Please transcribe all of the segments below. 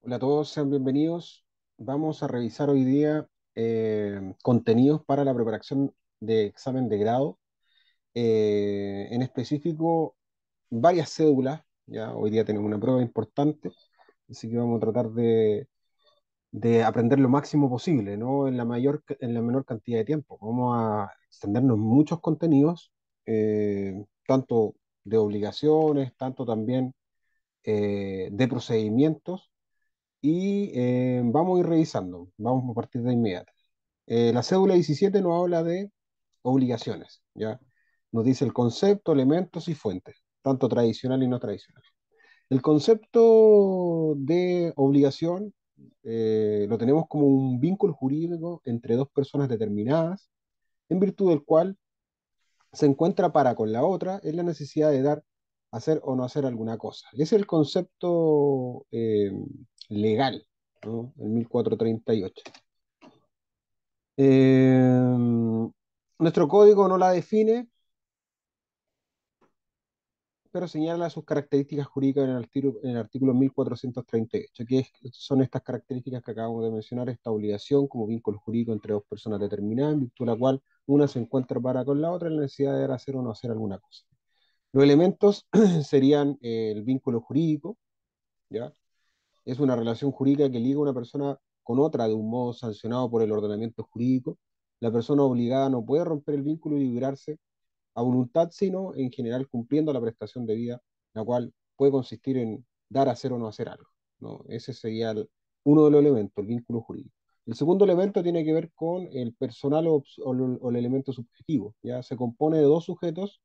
Hola a todos, sean bienvenidos. Vamos a revisar hoy día contenidos para la preparación de examen de grado. En específico, varias cédulas. Ya hoy día tenemos una prueba importante, así que vamos a tratar de aprender lo máximo posible, ¿no? En la menor cantidad de tiempo. Vamos a extendernos muchos contenidos, tanto de obligaciones, tanto también de procedimientos y vamos a ir revisando. Vamos a partir de inmediato. La cédula 17 nos habla de obligaciones, ¿ya? Nos dice el concepto, elementos y fuentes, tanto tradicional y no tradicional. El concepto de obligación lo tenemos como un vínculo jurídico entre dos personas determinadas, en virtud del cual se encuentra para con la otra en la necesidad de dar, hacer o no hacer alguna cosa. Ese es el concepto legal, ¿no? El 1438. Nuestro código no la define, pero señala sus características jurídicas en el artículo 1438, son estas características que acabamos de mencionar, esta obligación como vínculo jurídico entre dos personas determinadas, en virtud de la cual una se encuentra para con la otra en la necesidad de hacer o no hacer alguna cosa. Los elementos serían el vínculo jurídico, ¿ya? Es una relación jurídica que liga a una persona con otra de un modo sancionado por el ordenamiento jurídico. La persona obligada no puede romper el vínculo y librarse a voluntad, sino en general cumpliendo la prestación debida, la cual puede consistir en dar, hacer o no hacer algo, ¿no? Ese sería uno de los elementos, el vínculo jurídico. El segundo elemento tiene que ver con el personal o el elemento subjetivo. Ya se compone de dos sujetos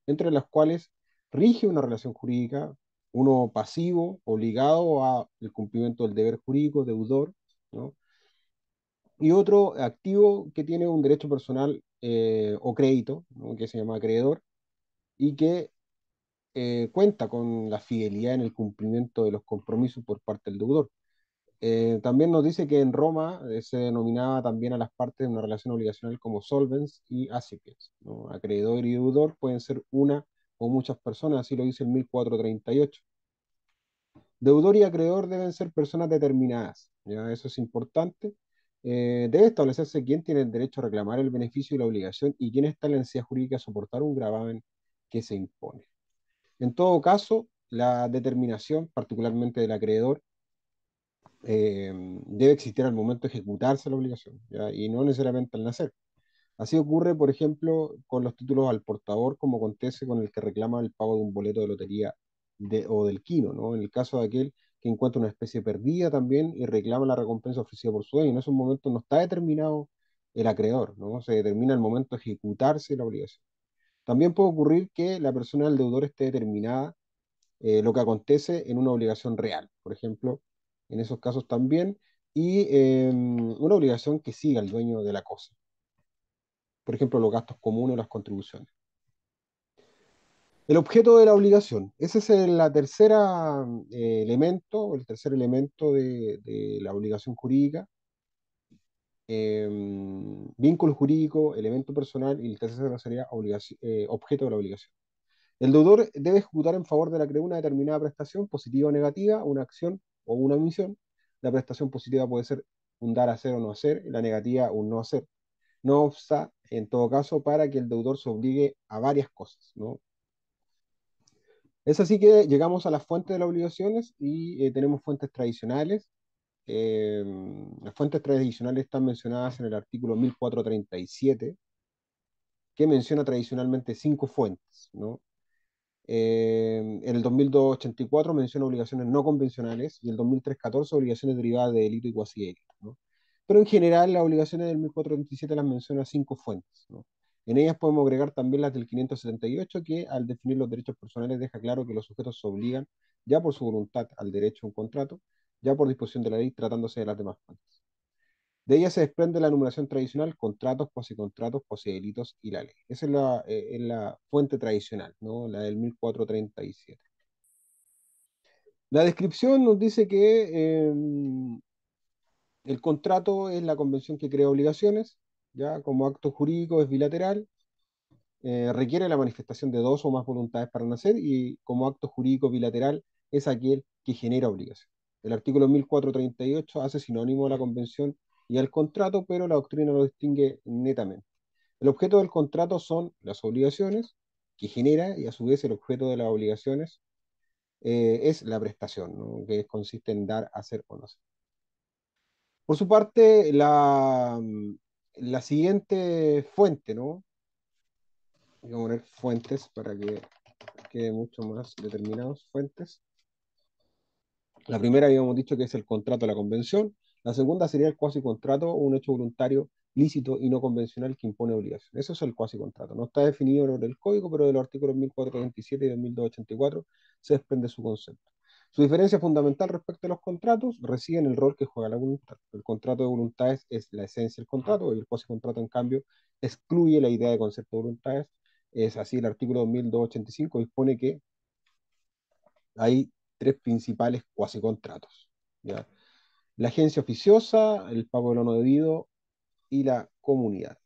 entre los cuales rige una relación jurídica, uno pasivo, obligado al cumplimiento del deber jurídico, deudor, ¿no? Y otro activo que tiene un derecho personal o crédito, ¿no? Que se llama acreedor, y que cuenta con la fidelidad en el cumplimiento de los compromisos por parte del deudor. También nos dice que en Roma se denominaba también a las partes de una relación obligacional como solvens y acipiens, ¿no? Acreedor y deudor pueden ser una o muchas personas, así lo dice el 1438. Deudor y acreedor deben ser personas determinadas, ¿ya? Eso es importante. Debe establecerse quién tiene el derecho a reclamar el beneficio y la obligación y quién está en la necesidad jurídica de soportar un gravamen que se impone. En todo caso, la determinación, particularmente del acreedor, debe existir al momento de ejecutarse la obligación, ¿ya? Y no necesariamente al nacer. Así ocurre, por ejemplo, con los títulos al portador, como acontece con el que reclama el pago de un boleto de lotería o del quino, ¿no? En el caso de aquel que encuentra una especie perdida también y reclama la recompensa ofrecida por su dueño. En esos momentos no está determinado el acreedor, ¿no? Se determina el momento de ejecutarse la obligación. También puede ocurrir que la persona del deudor esté determinada lo que acontece en una obligación real, por ejemplo, en esos casos también, y una obligación que siga al dueño de la cosa, por ejemplo, los gastos comunes o las contribuciones. El objeto de la obligación, ese es la tercera elemento, el tercer elemento de la obligación jurídica, vínculo jurídico, elemento personal, y el tercero sería objeto de la obligación. El deudor debe ejecutar en favor de la acreedora una determinada prestación, positiva o negativa, una acción o una omisión. La prestación positiva puede ser un dar, hacer o no hacer, y la negativa un no hacer. No obsta, en todo caso, para que el deudor se obligue a varias cosas, ¿no? Es así que llegamos a las fuentes de las obligaciones y tenemos fuentes tradicionales. Eh, las fuentes tradicionales están mencionadas en el artículo 1437, que menciona tradicionalmente cinco fuentes, ¿no? El 2284 menciona obligaciones no convencionales y el 2314 obligaciones derivadas de delito y cuasi delito, ¿no? Pero en general las obligaciones del 1437 las menciona cinco fuentes, ¿no? En ellas podemos agregar también las del 578 que al definir los derechos personales deja claro que los sujetos se obligan ya por su voluntad al derecho a un contrato, ya por disposición de la ley tratándose de las demás fuentes. De ella se desprende la enumeración tradicional, contratos, cuasicontratos, cuasidelitos y la ley. Esa es la fuente tradicional, ¿no? La del 1437. La descripción nos dice que el contrato es la convención que crea obligaciones, ya como acto jurídico es bilateral, requiere la manifestación de dos o más voluntades para nacer y como acto jurídico bilateral es aquel que genera obligación. El artículo 1438 hace sinónimo a la convención y al contrato, pero la doctrina lo distingue netamente. El objeto del contrato son las obligaciones que genera y a su vez el objeto de las obligaciones es la prestación, ¿no? Que consiste en dar, hacer o no hacer. Por su parte, la siguiente fuente, ¿no? Voy a poner fuentes para que quede mucho más determinados, fuentes. La primera habíamos dicho que es el contrato de la convención. La segunda sería el cuasi contrato, un hecho voluntario, lícito y no convencional que impone obligación. Eso es el cuasi contrato. No está definido en el código, pero de los artículos 1427 y de 1284 se desprende su concepto. Su diferencia fundamental respecto a los contratos reside en el rol que juega la voluntad. El contrato de voluntades es la esencia del contrato y el cuasi contrato, en cambio, excluye la idea de concepto de voluntades. Es así, el artículo 1285 dispone que hay tres principales cuasi contratos, ¿ya? La agencia oficiosa, el pago de lo no debido y la comunidad.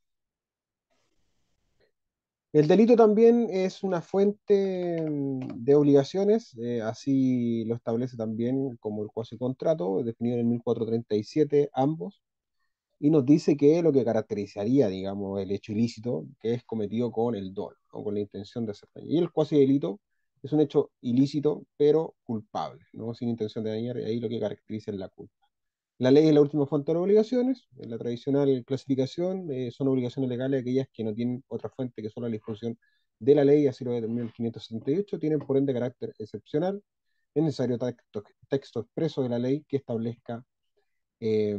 El delito también es una fuente de obligaciones, así lo establece también como el cuasi contrato, definido en el 1437 ambos, y nos dice que lo que caracterizaría, digamos, el hecho ilícito, que es cometido con el dolo, ¿no? Con la intención de hacer daño. Y el cuasi delito es un hecho ilícito, pero culpable, ¿no? Sin intención de dañar, y ahí lo que caracteriza es la culpa. La ley es la última fuente de obligaciones. En la tradicional clasificación son obligaciones legales aquellas que no tienen otra fuente que solo la disposición de la ley, así lo determina el 568, tienen por ende carácter excepcional. Es necesario texto expreso de la ley que establezca eh,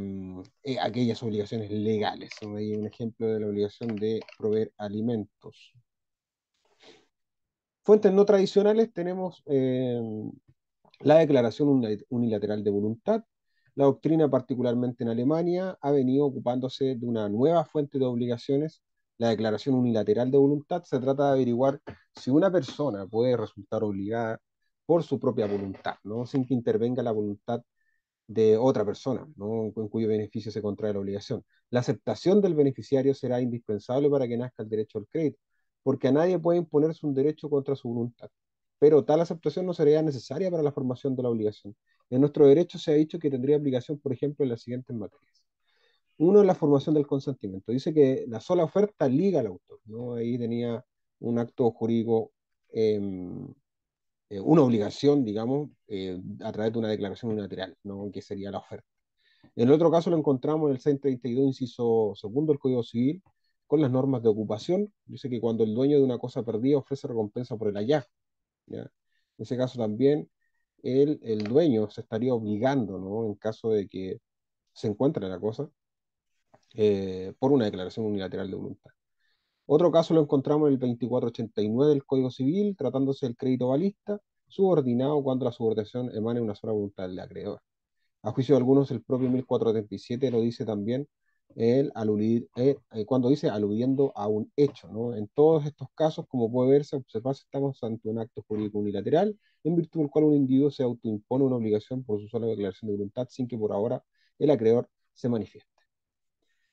aquellas obligaciones legales. ¿No? Hay un ejemplo de la obligación de proveer alimentos. Fuentes no tradicionales tenemos la declaración unilateral de voluntad. La doctrina, particularmente en Alemania, ha venido ocupándose de una nueva fuente de obligaciones, la declaración unilateral de voluntad. Se trata de averiguar si una persona puede resultar obligada por su propia voluntad, ¿no? Sin que intervenga la voluntad de otra persona, ¿no? En cuyo beneficio se contrae la obligación. La aceptación del beneficiario será indispensable para que nazca el derecho al crédito, porque a nadie puede imponerse un derecho contra su voluntad. Pero tal aceptación no sería necesaria para la formación de la obligación. En nuestro derecho se ha dicho que tendría aplicación, por ejemplo, en las siguientes materias. Uno es la formación del consentimiento. Dice que la sola oferta liga al autor, ¿no? Ahí tenía un acto jurídico eh, una obligación, digamos, a través de una declaración unilateral, ¿no? Que sería la oferta. En el otro caso lo encontramos en el 632, inciso segundo del Código Civil, con las normas de ocupación. Dice que cuando el dueño de una cosa perdida ofrece recompensa por el hallazgo, ¿ya? En ese caso también el dueño se estaría obligando, ¿no? En caso de que se encuentre la cosa, por una declaración unilateral de voluntad. Otro caso lo encontramos en el 2489 del Código Civil, tratándose del crédito balista, subordinado cuando la subordinación emane una sola voluntad del acreedor. A juicio de algunos, el propio 1437 lo dice también cuando dice aludiendo a un hecho, ¿no? En todos estos casos, como puede verse, observarse, estamos ante un acto jurídico unilateral, en virtud del cual un individuo se autoimpone una obligación por su sola declaración de voluntad sin que por ahora el acreedor se manifieste.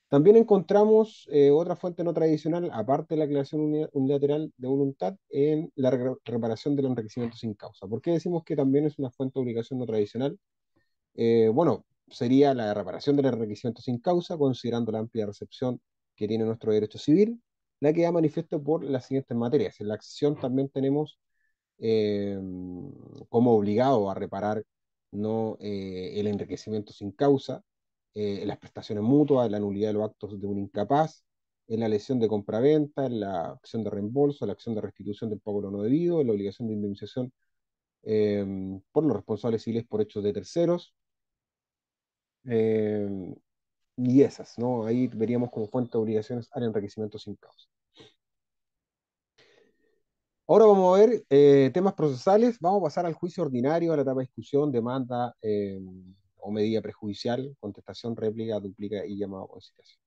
También encontramos otra fuente no tradicional, aparte de la declaración unilateral de voluntad, en la reparación del enriquecimiento sin causa. ¿Por qué decimos que también es una fuente de obligación no tradicional? Bueno, sería la reparación del enriquecimiento sin causa, considerando la amplia recepción que tiene nuestro derecho civil, la que da manifiesto por las siguientes materias. En la acción también tenemos eh, como obligado a reparar, ¿no? El enriquecimiento sin causa, en las prestaciones mutuas, la nulidad de los actos de un incapaz, en la lesión de compraventa, en la acción de reembolso, en la acción de restitución del pago de lo no debido, en la obligación de indemnización eh, por los responsables civiles por hechos de terceros, eh, y esas, ¿no? Ahí veríamos como fuente de obligaciones al enriquecimiento sin causa. Ahora vamos a ver temas procesales. Vamos a pasar al juicio ordinario, a la etapa de discusión, demanda o medida prejudicial, contestación, réplica, duplica y llamado a conciliación.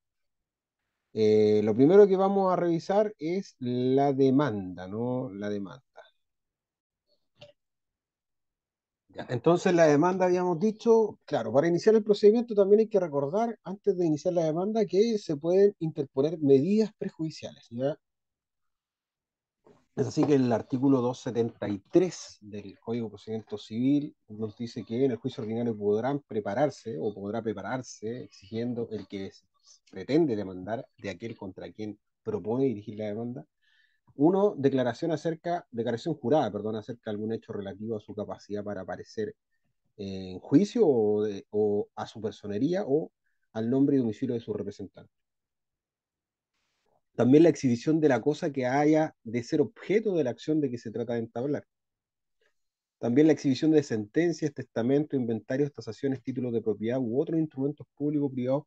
Lo primero que vamos a revisar es la demanda, ¿no? La demanda. Ya, entonces la demanda habíamos dicho, claro, para iniciar el procedimiento también hay que recordar, antes de iniciar la demanda, que se pueden interponer medidas prejudiciales, ¿ya? Es así que el artículo 273 del Código de Procedimiento Civil nos dice que en el juicio ordinario podrán prepararse o podrá prepararse exigiendo el que pretende demandar de aquel contra quien propone dirigir la demanda. Uno, declaración jurada, perdón, acerca de algún hecho relativo a su capacidad para aparecer en juicio o a su personería o al nombre y domicilio de su representante. También la exhibición de la cosa que haya de ser objeto de la acción de que se trata de entablar. También la exhibición de sentencias, testamentos, inventarios, tasaciones, títulos de propiedad u otros instrumentos públicos o privados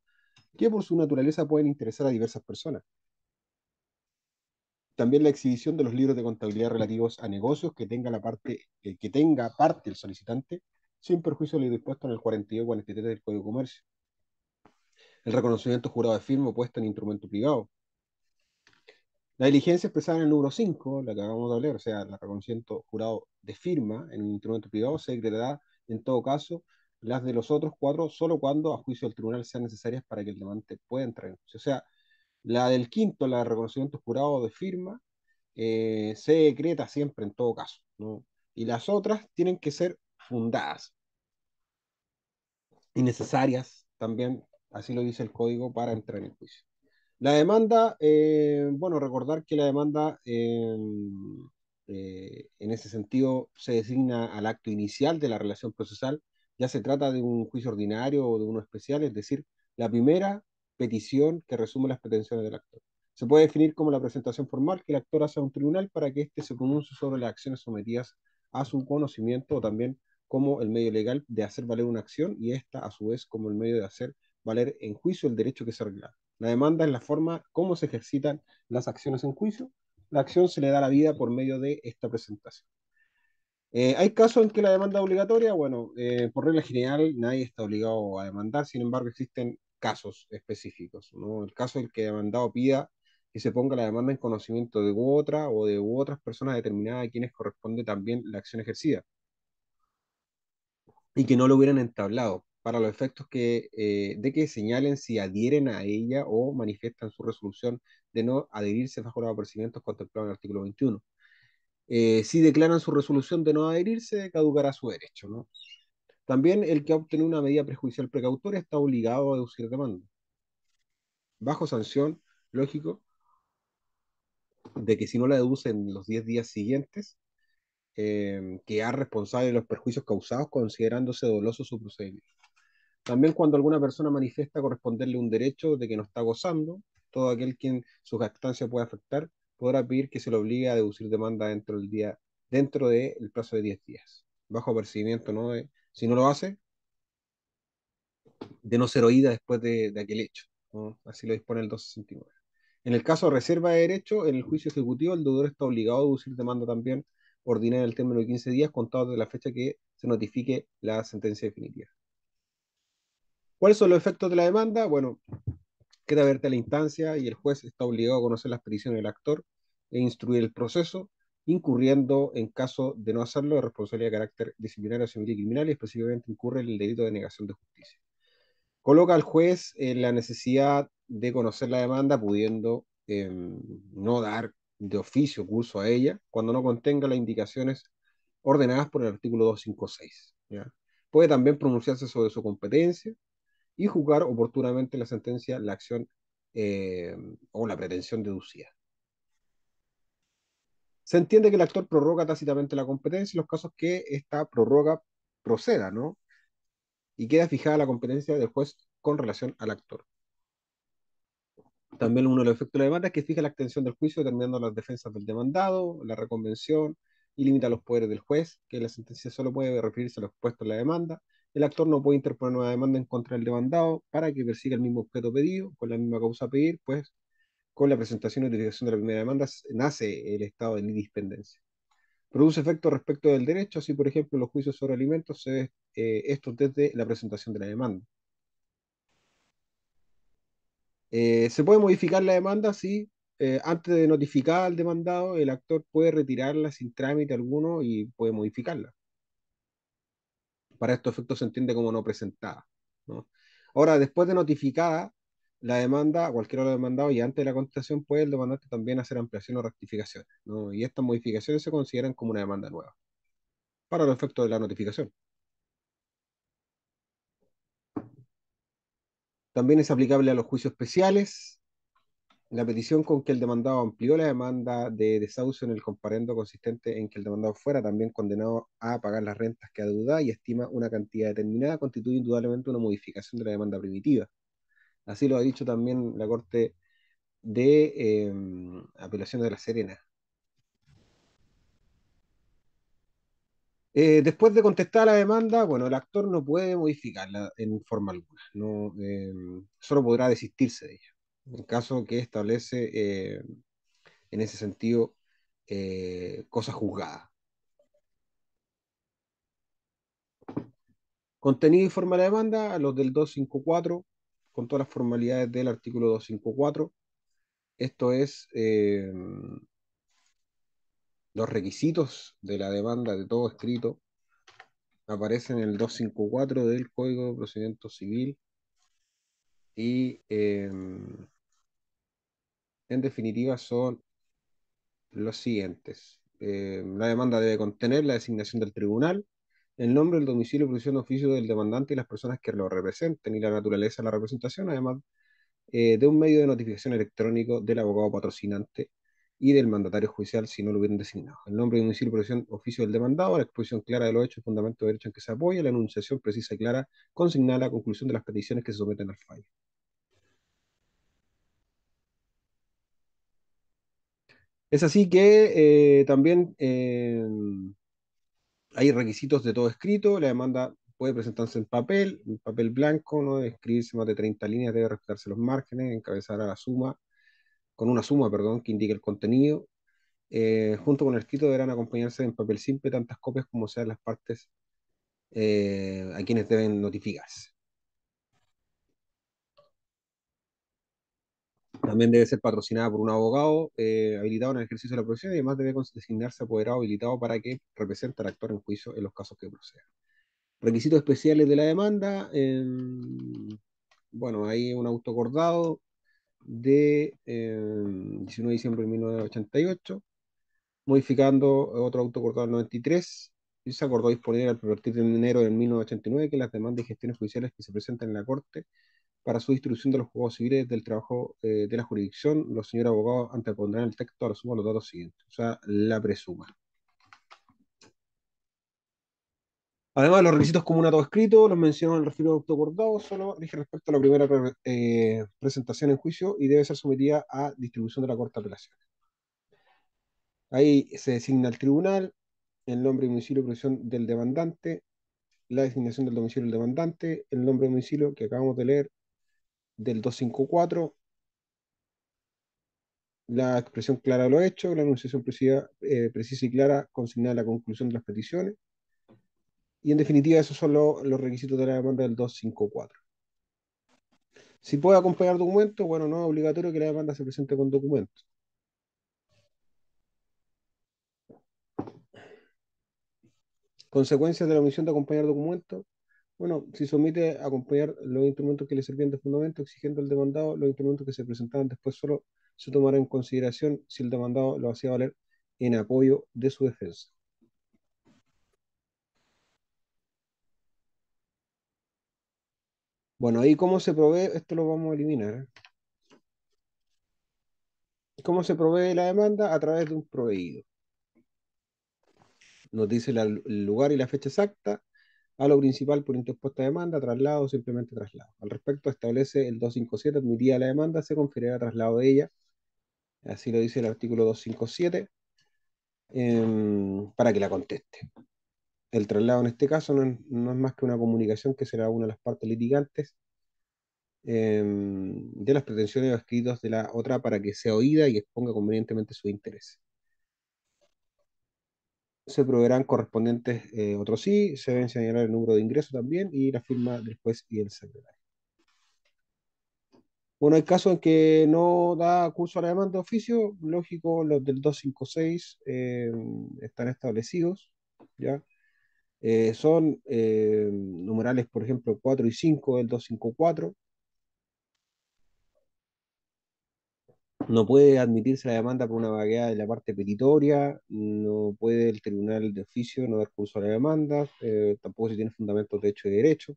que por su naturaleza pueden interesar a diversas personas. También la exhibición de los libros de contabilidad relativos a negocios que tenga parte el solicitante, sin perjuicio de lo dispuesto en el 42 y 43 del Código de Comercio. El reconocimiento jurado de firma puesto en instrumento privado. La diligencia expresada en el número 5, la que acabamos de hablar, o sea, el reconocimiento jurado de firma en un instrumento privado, se decretará en todo caso las de los otros cuatro solo cuando a juicio del tribunal sean necesarias para que el demandante pueda entrar en juicio. O sea, la del quinto, la de reconocimiento jurado de firma, se decreta siempre en todo caso, ¿no? Y las otras tienen que ser fundadas y necesarias también, así lo dice el código, para entrar en juicio. La demanda, bueno, recordar que la demanda en ese sentido se designa al acto inicial de la relación procesal, ya se trata de un juicio ordinario o de uno especial, es decir, la primera petición que resume las pretensiones del actor. Se puede definir como la presentación formal que el actor hace a un tribunal para que éste se pronuncie sobre las acciones sometidas a su conocimiento o también como el medio legal de hacer valer una acción y esta a su vez como el medio de hacer valer en juicio el derecho que se reclama. La demanda es la forma como se ejercitan las acciones en juicio. La acción se le da la vida por medio de esta presentación. Hay casos en que la demanda es obligatoria. Bueno, por regla general nadie está obligado a demandar, sin embargo existen casos específicos, ¿no? El caso del que el demandado pida que se ponga la demanda en conocimiento de otra o de otras personas determinadas a quienes corresponde también la acción ejercida y que no lo hubieran entablado para los efectos de que señalen si adhieren a ella o manifiestan su resolución de no adherirse bajo los procedimientos contemplados en el artículo 21. Si declaran su resolución de no adherirse, caducará su derecho, ¿no? También el que ha obtenido una medida prejudicial precautoria está obligado a deducir demanda, bajo sanción, lógico, de que si no la deduce en los 10 días siguientes, queda responsable de los perjuicios causados considerándose doloso su procedimiento. También cuando alguna persona manifiesta corresponderle un derecho de que no está gozando, todo aquel quien su jactancia pueda afectar podrá pedir que se le obligue a deducir demanda dentro del plazo de 10 días, bajo apercibimiento, ¿no? Si no lo hace, de no ser oída después de aquel hecho, ¿no? Así lo dispone el 269. En el caso de reserva de derecho, en el juicio ejecutivo, el deudor está obligado a deducir demanda también ordinaria en el término de 15 días, contados de la fecha que se notifique la sentencia definitiva. ¿Cuáles son los efectos de la demanda? Bueno, queda abierta la instancia y el juez está obligado a conocer las peticiones del actor e instruir el proceso, incurriendo en caso de no hacerlo de responsabilidad de carácter disciplinario, civil y criminal y específicamente incurre en el delito de negación de justicia. Coloca al juez en la necesidad de conocer la demanda, pudiendo no dar de oficio curso a ella cuando no contenga las indicaciones ordenadas por el artículo 256. ¿Ya? Puede también pronunciarse sobre su competencia y juzgar oportunamente la sentencia, la acción eh, o la pretensión deducida. Se entiende que el actor prorroga tácitamente la competencia en los casos que esta prórroga proceda, ¿no? Y queda fijada la competencia del juez con relación al actor. También uno de los efectos de la demanda es que fija la extensión del juicio, determinando las defensas del demandado, la reconvención y limita los poderes del juez, que la sentencia solo puede referirse a los expuestos en la demanda. El actor no puede interponer nueva demanda en contra del demandado para que persiga el mismo objeto pedido, con la misma causa a pedir, pues con la presentación y notificación de la primera demanda nace el estado de indispendencia. Produce efecto respecto del derecho, así por ejemplo los juicios sobre alimentos se ve esto desde la presentación de la demanda. Se puede modificar la demanda si antes de notificar al demandado el actor puede retirarla sin trámite alguno y puede modificarla. Para estos efectos se entiende como no presentada, ¿no? Ahora, después de notificada, la demanda, cualquiera lo demandado, y antes de la contestación puede el demandante también hacer ampliación o rectificaciones, ¿no? Y estas modificaciones se consideran como una demanda nueva, para los efectos de la notificación. También es aplicable a los juicios especiales. La petición con que el demandado amplió la demanda de desahucio en el comparendo consistente en que el demandado fuera también condenado a pagar las rentas que adeuda y estima una cantidad determinada constituye indudablemente una modificación de la demanda primitiva. Así lo ha dicho también la Corte de Apelaciones de La Serena. Después de contestar la demanda, bueno, el actor no puede modificarla en forma alguna, no, solo podrá desistirse de ella, en caso que establece en ese sentido cosa juzgada. Contenido y forma de la demanda, los del 254, con todas las formalidades del artículo 254. Esto es los requisitos de la demanda de todo escrito aparecen en el 254 del Código de Procedimiento Civil y en definitiva son los siguientes. La demanda debe contener la designación del tribunal, el nombre, el domicilio y profesión de oficio del demandante y las personas que lo representen y la naturaleza de la representación, además de un medio de notificación electrónico del abogado patrocinante y del mandatario judicial si no lo hubieran designado. El nombre, domicilio y profesión oficio del demandado, la exposición clara de los hechos, fundamento de derecho en que se apoya, la enunciación precisa y clara, consignada la conclusión de las peticiones que se someten al fallo. Es así que también hay requisitos de todo escrito, la demanda puede presentarse en papel blanco, no debe escribirse más de 30 líneas, debe respetarse los márgenes, encabezar a la suma, con una suma, perdón, que indique el contenido. Junto con el escrito deberán acompañarse en papel simple tantas copias como sean las partes a quienes deben notificarse. También debe ser patrocinada por un abogado habilitado en el ejercicio de la profesión y además debe designarse apoderado habilitado para que represente al actor en juicio en los casos que procedan. Requisitos especiales de la demanda. Bueno, hay un auto acordado de 19 de diciembre de 1988, modificando otro auto acordado del 93, y se acordó disponer a partir de enero de 1989 que las demandas y gestiones judiciales que se presenten en la Corte para su distribución de los juzgados civiles del trabajo de la jurisdicción, los señores abogados antepondrán el texto a la suma de los datos siguientes, o sea, la presuma. Además, los requisitos comunes a todo escrito, los menciono en el referido autoacordado, solo rige respecto a la primera presentación en juicio y debe ser sometida a distribución de la Corte de Apelaciones. Ahí se designa el tribunal, el nombre y domicilio y profesión del demandante, la designación del domicilio del demandante, el nombre y domicilio que acabamos de leer del 254, la expresión clara de los hechos, la enunciación precisa y clara consignada en la conclusión de las peticiones, y en definitiva esos son los requisitos de la demanda del 254. Si puede acompañar documentos, bueno, no es obligatorio que la demanda se presente con documentos. Consecuencias de la omisión de acompañar documentos. Bueno, si se omite acompañar los instrumentos que le servían de fundamento, exigiendo al demandado los instrumentos que se presentaban después, solo se tomará en consideración si el demandado lo hacía valer en apoyo de su defensa. Bueno, ahí cómo se provee, esto lo vamos a eliminar, ¿eh? ¿Cómo se provee la demanda? A través de un proveído. Nos dice el lugar y la fecha exacta, a lo principal por interpuesta demanda, traslado o simplemente traslado. Al respecto, establece el 257, admitida la demanda, se conferirá traslado de ella, así lo dice el artículo 257, para que la conteste. El traslado en este caso no es más que una comunicación que será una de las partes litigantes de las pretensiones o escritos de la otra para que sea oída y exponga convenientemente su interés. Se proveerán correspondientes otros sí, se deben señalar el número de ingreso también y la firma del juez y el secretario. Bueno, hay casos en que no da curso a la demanda de oficio, lógico, los del 256 están establecidos, ¿ya? Son numerales, por ejemplo, 4 y 5 del 254, No puede admitirse la demanda por una vaguedad de la parte petitoria, no puede el tribunal de oficio no dar curso a la demanda, tampoco si tiene fundamentos de hecho y derecho.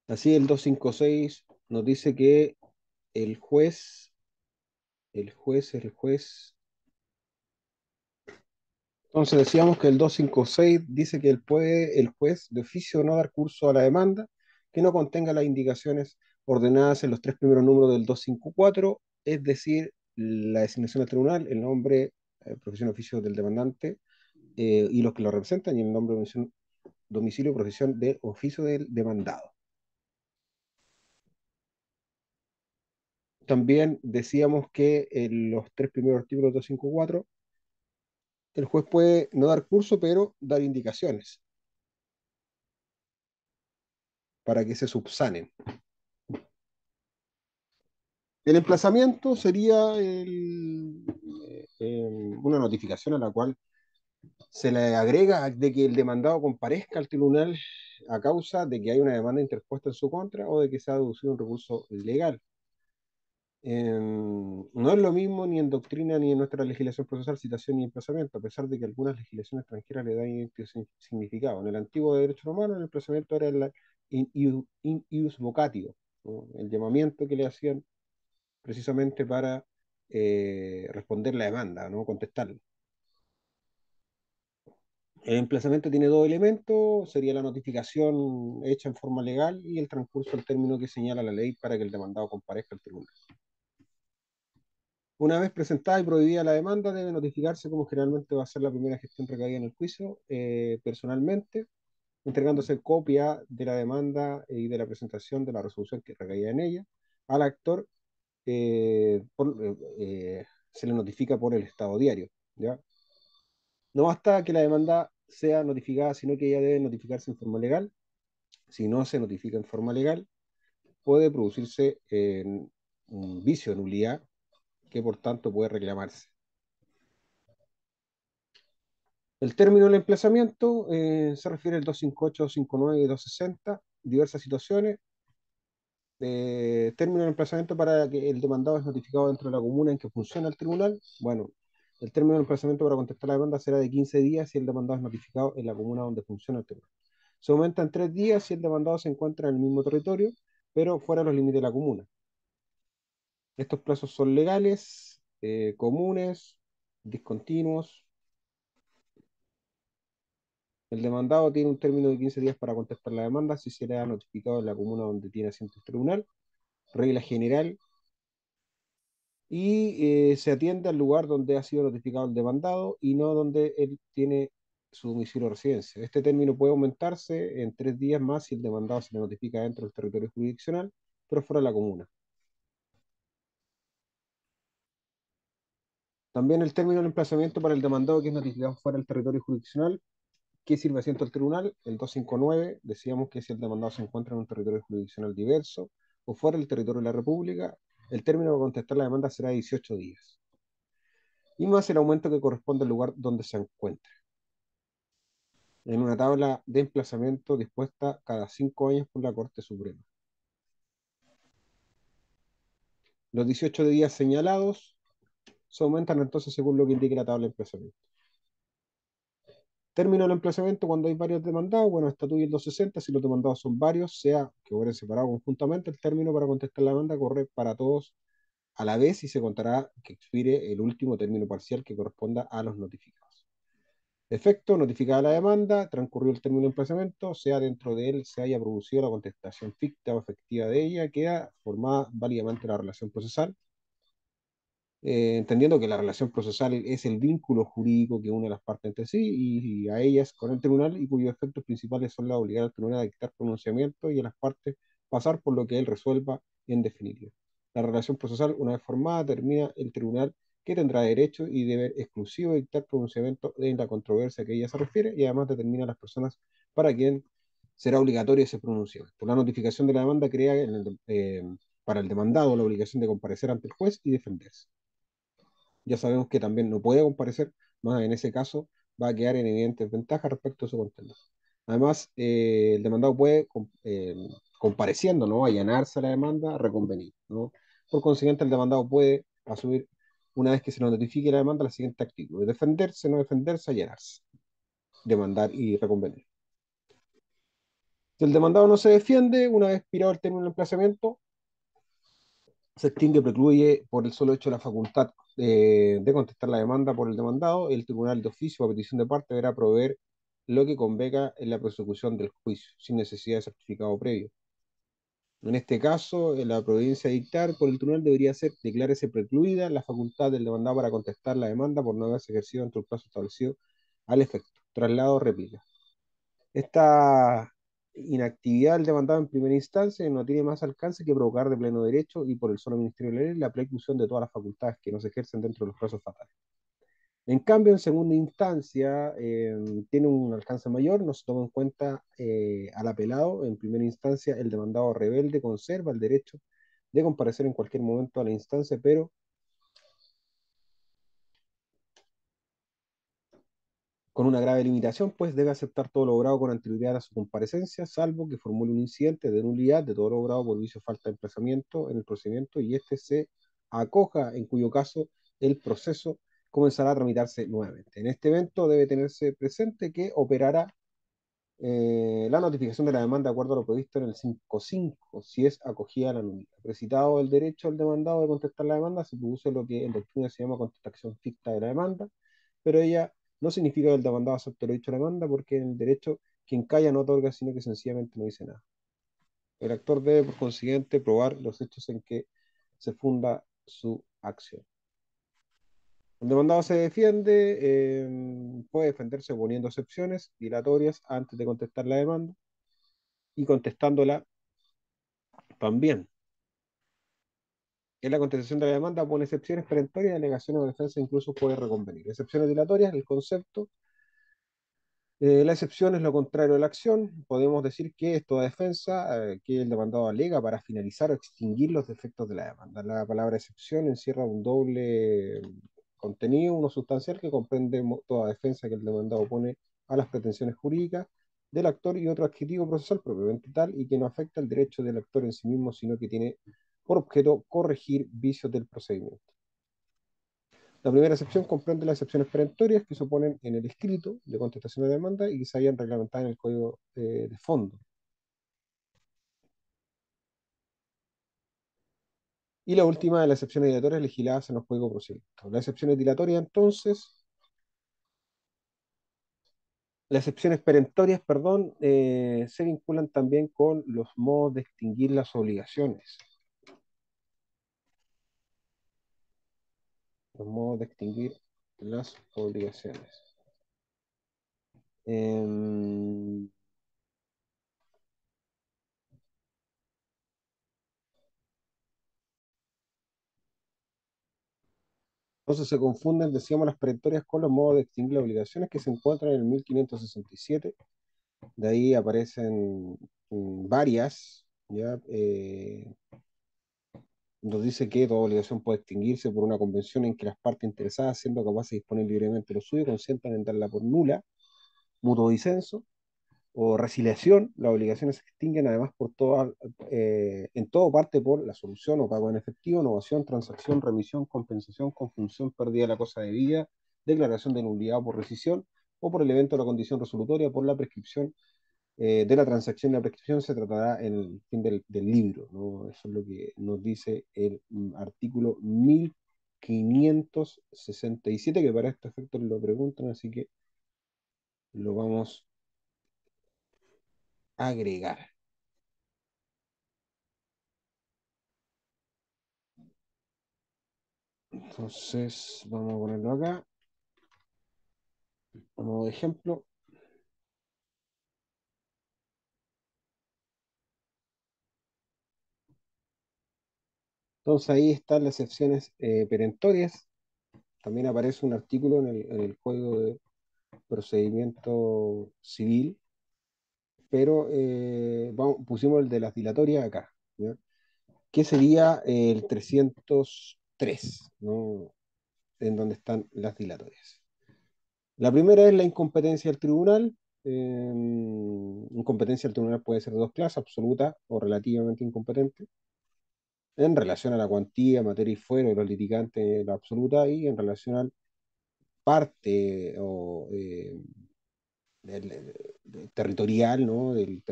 Así el 256 nos dice que el juez, el juez. Entonces decíamos que el 256 dice que el juez de oficio no dar curso a la demanda que no contenga las indicaciones ordenadas en los tres primeros números del 254, es decir, la designación del tribunal, el nombre, profesión, oficio del demandante y los que lo representan y el nombre, domicilio, profesión de oficio del demandado. También decíamos que en los tres primeros artículos del 254 el juez puede no dar curso, pero dar indicaciones para que se subsanen. El emplazamiento sería una notificación a la cual se le agrega de que el demandado comparezca al tribunal a causa de que hay una demanda interpuesta en su contra o de que se ha deducido un recurso legal. No es lo mismo ni en doctrina ni en nuestra legislación procesal citación y emplazamiento, a pesar de que algunas legislaciones extranjeras le dan significado. En el antiguo derecho romano el emplazamiento era el in ius vocatio, ¿no? El llamamiento que le hacían precisamente para responder la demanda, ¿no? Contestarla. El emplazamiento tiene dos elementos, sería la notificación hecha en forma legal y el transcurso del término que señala la ley para que el demandado comparezca al tribunal. Una vez presentada y prohibida la demanda, debe notificarse, como generalmente va a ser la primera gestión recaída en el juicio, personalmente, entregándose copia de la demanda y de la presentación de la resolución que recaía en ella al actor. Se le notifica por el Estado Diario, ¿ya? No basta que la demanda sea notificada, sino que ella debe notificarse en forma legal. Si no se notifica en forma legal, puede producirse un vicio de nulidad que por tanto puede reclamarse. El término del emplazamiento se refiere al 258, 259 y 260, diversas situaciones. Término del emplazamiento para que el demandado es notificado dentro de la comuna en que funciona el tribunal. Bueno, el término del emplazamiento para contestar la demanda será de 15 días si el demandado es notificado en la comuna donde funciona el tribunal. Se aumenta en 3 días si el demandado se encuentra en el mismo territorio, pero fuera de los límites de la comuna. Estos plazos son legales, comunes, discontinuos. El demandado tiene un término de 15 días para contestar la demanda si será notificado en la comuna donde tiene asiento el tribunal. Regla general, y se atiende al lugar donde ha sido notificado el demandado y no donde él tiene su domicilio de residencia. Este término puede aumentarse en 3 días más si el demandado se le notifica dentro del territorio jurisdiccional, pero fuera de la comuna. También el término del emplazamiento para el demandado que es notificado fuera del territorio jurisdiccional, que sirve asiento al tribunal, el 259, decíamos que si el demandado se encuentra en un territorio jurisdiccional diverso o fuera del territorio de la República, el término para contestar la demanda será 18 días. Y más el aumento que corresponde al lugar donde se encuentre, en una tabla de emplazamiento dispuesta cada 5 años por la Corte Suprema. Los 18 días señalados se aumentan entonces según lo que indique la tabla de emplazamiento. Término del emplazamiento cuando hay varios demandados, bueno, estatuye el 260, si los demandados son varios, sea que obren separado conjuntamente, el término para contestar la demanda corre para todos a la vez y se contará que expire el último término parcial que corresponda a los notificados. Efecto, notificada la demanda, transcurrió el término de emplazamiento, sea dentro de él se haya producido la contestación ficta o efectiva de ella, queda formada válidamente la relación procesal, entendiendo que la relación procesal es el vínculo jurídico que une a las partes entre sí y a ellas con el tribunal y cuyos efectos principales son la de obligar al tribunal a dictar pronunciamiento y a las partes pasar por lo que él resuelva en definitiva. La relación procesal, una vez formada, termina el tribunal que tendrá derecho y deber exclusivo de dictar pronunciamiento en la controversia que ella se refiere y además determina a las personas para quien será obligatorio ese pronunciamiento. La notificación de la demanda crea para el demandado la obligación de comparecer ante el juez y defenderse. Ya sabemos que también no puede comparecer, más en ese caso, va a quedar en evidente desventaja respecto a su contender. Además, el demandado puede, compareciendo, ¿no? Allanarse a la demanda, reconvenir, ¿no? Por consiguiente, el demandado puede asumir, una vez que se le notifique la demanda, la siguiente actitud: defenderse, no defenderse, allanarse, demandar y reconvenir. Si el demandado no se defiende, una vez expirado el término del emplazamiento, se extingue, precluye por el solo hecho de la facultad de contestar la demanda por el demandado. El tribunal de oficio a petición de parte deberá proveer lo que convenga en la prosecución del juicio, sin necesidad de certificado previo. En este caso, la providencia a dictar por el tribunal debería ser: declárese precluida la facultad del demandado para contestar la demanda por no haberse ejercido entre el plazo establecido al efecto. Traslado o réplica. Esta inactividad del demandado en primera instancia no tiene más alcance que provocar de pleno derecho y por el solo Ministerio de la Ley la preclusión de todas las facultades que no se ejercen dentro de los plazos fatales. En cambio, en segunda instancia, tiene un alcance mayor, no se toma en cuenta al apelado. En primera instancia, el demandado rebelde conserva el derecho de comparecer en cualquier momento a la instancia, pero con una grave limitación, pues debe aceptar todo lo logrado con anterioridad a su comparecencia, salvo que formule un incidente de nulidad de todo lo logrado por vicio o falta de emplazamiento en el procedimiento y éste se acoja, en cuyo caso el proceso comenzará a tramitarse nuevamente. En este evento debe tenerse presente que operará la notificación de la demanda de acuerdo a lo previsto en el 5.5, si es acogida a la nulidad. Precitado el derecho del demandado de contestar la demanda, se produce lo que en doctrina se llama contestación ficta de la demanda, pero ella no significa que el demandado acepte lo dicho de la demanda, porque en el derecho quien calla no otorga, sino que sencillamente no dice nada. El actor debe, por consiguiente, probar los hechos en que se funda su acción. El demandado se defiende, puede defenderse poniendo excepciones dilatorias antes de contestar la demanda y contestándola también. En la contestación de la demanda pone excepciones perentorias, alegaciones o defensa, incluso puede reconvenir. Excepciones dilatorias, el concepto. La excepción es lo contrario de la acción. Podemos decir que es toda defensa que el demandado alega para finalizar o extinguir los defectos de la demanda. La palabra excepción encierra un doble contenido, uno sustancial, que comprende toda defensa que el demandado pone a las pretensiones jurídicas del actor, y otro adjetivo procesal propiamente tal y que no afecta el derecho del actor en sí mismo, sino que tiene por objeto corregir vicios del procedimiento. La primera excepción comprende las excepciones perentorias que se oponen en el escrito de contestación de demanda y que se hayan reglamentado en el código de fondo. Y la última de las excepciones dilatorias legisladas en los códigos de procedimiento. Las excepciones dilatorias, entonces, las excepciones perentorias, perdón, se vinculan también con los modos de extinguir las obligaciones. Los modos de extinguir las obligaciones. Em, entonces se confunden, decíamos, las perentorias con los modos de extinguir las obligaciones que se encuentran en el 1567. De ahí aparecen varias, ¿ya? Nos dice que toda obligación puede extinguirse por una convención en que las partes interesadas, siendo capaces de disponer libremente lo suyo, consientan en darla por nula, mutuo disenso o resiliación. Las obligaciones se extinguen además por toda, en todo parte por la solución o pago en efectivo, novación, transacción, remisión, compensación, confunción, pérdida de la cosa debida, declaración de nulidad por rescisión o por el evento de la condición resolutoria por la prescripción de la transacción y la prescripción. Se tratará en el fin del libro, ¿no? Eso es lo que nos dice el artículo 1567, que para este efecto lo preguntan, así que lo vamos a agregar. Entonces, vamos a ponerlo acá, como ejemplo. Entonces, ahí están las excepciones perentorias. También aparece un artículo en el Código de Procedimiento Civil, pero pusimos el de las dilatorias acá, ¿ya? Que sería el 303, ¿no? En donde están las dilatorias. La primera es la incompetencia del tribunal. Incompetencia del tribunal puede ser de dos clases, absoluta o relativamente incompetente, en relación a la cuantía, materia y fuero de los litigantes, la absoluta, y en relación al parte o territorial, ¿no? del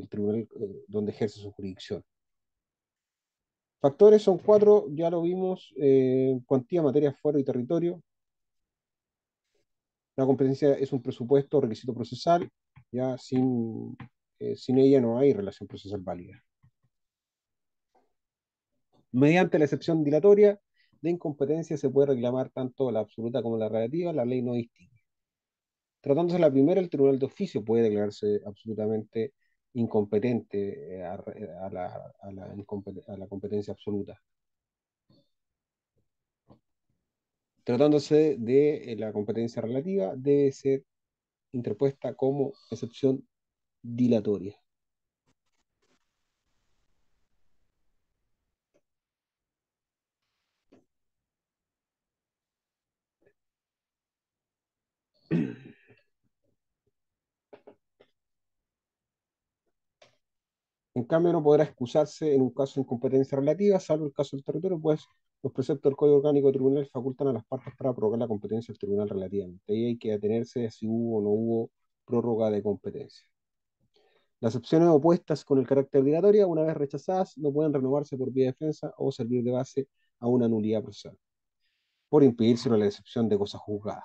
tribunal donde ejerce su jurisdicción. Factores son cuatro, ya lo vimos: cuantía, materia, fuero y territorio. La competencia es un presupuesto o requisito procesal, ya sin ella no hay relación procesal válida. Mediante la excepción dilatoria de incompetencia se puede reclamar tanto la absoluta como la relativa, la ley no distingue. Tratándose de la primera, el tribunal de oficio puede declararse absolutamente incompetente a la competencia absoluta. Tratándose de la competencia relativa, debe ser interpuesta como excepción dilatoria. En cambio, no podrá excusarse en un caso de incompetencia relativa, salvo el caso del territorio, pues los preceptos del Código Orgánico de Tribunal facultan a las partes para prorrogar la competencia del tribunal relativamente. Ahí hay que atenerse a si hubo o no hubo prórroga de competencia. Las opciones opuestas con el carácter dilatoria, una vez rechazadas, no pueden renovarse por vía de defensa o servir de base a una nulidad procesal, por impedírselo la excepción de cosas juzgadas.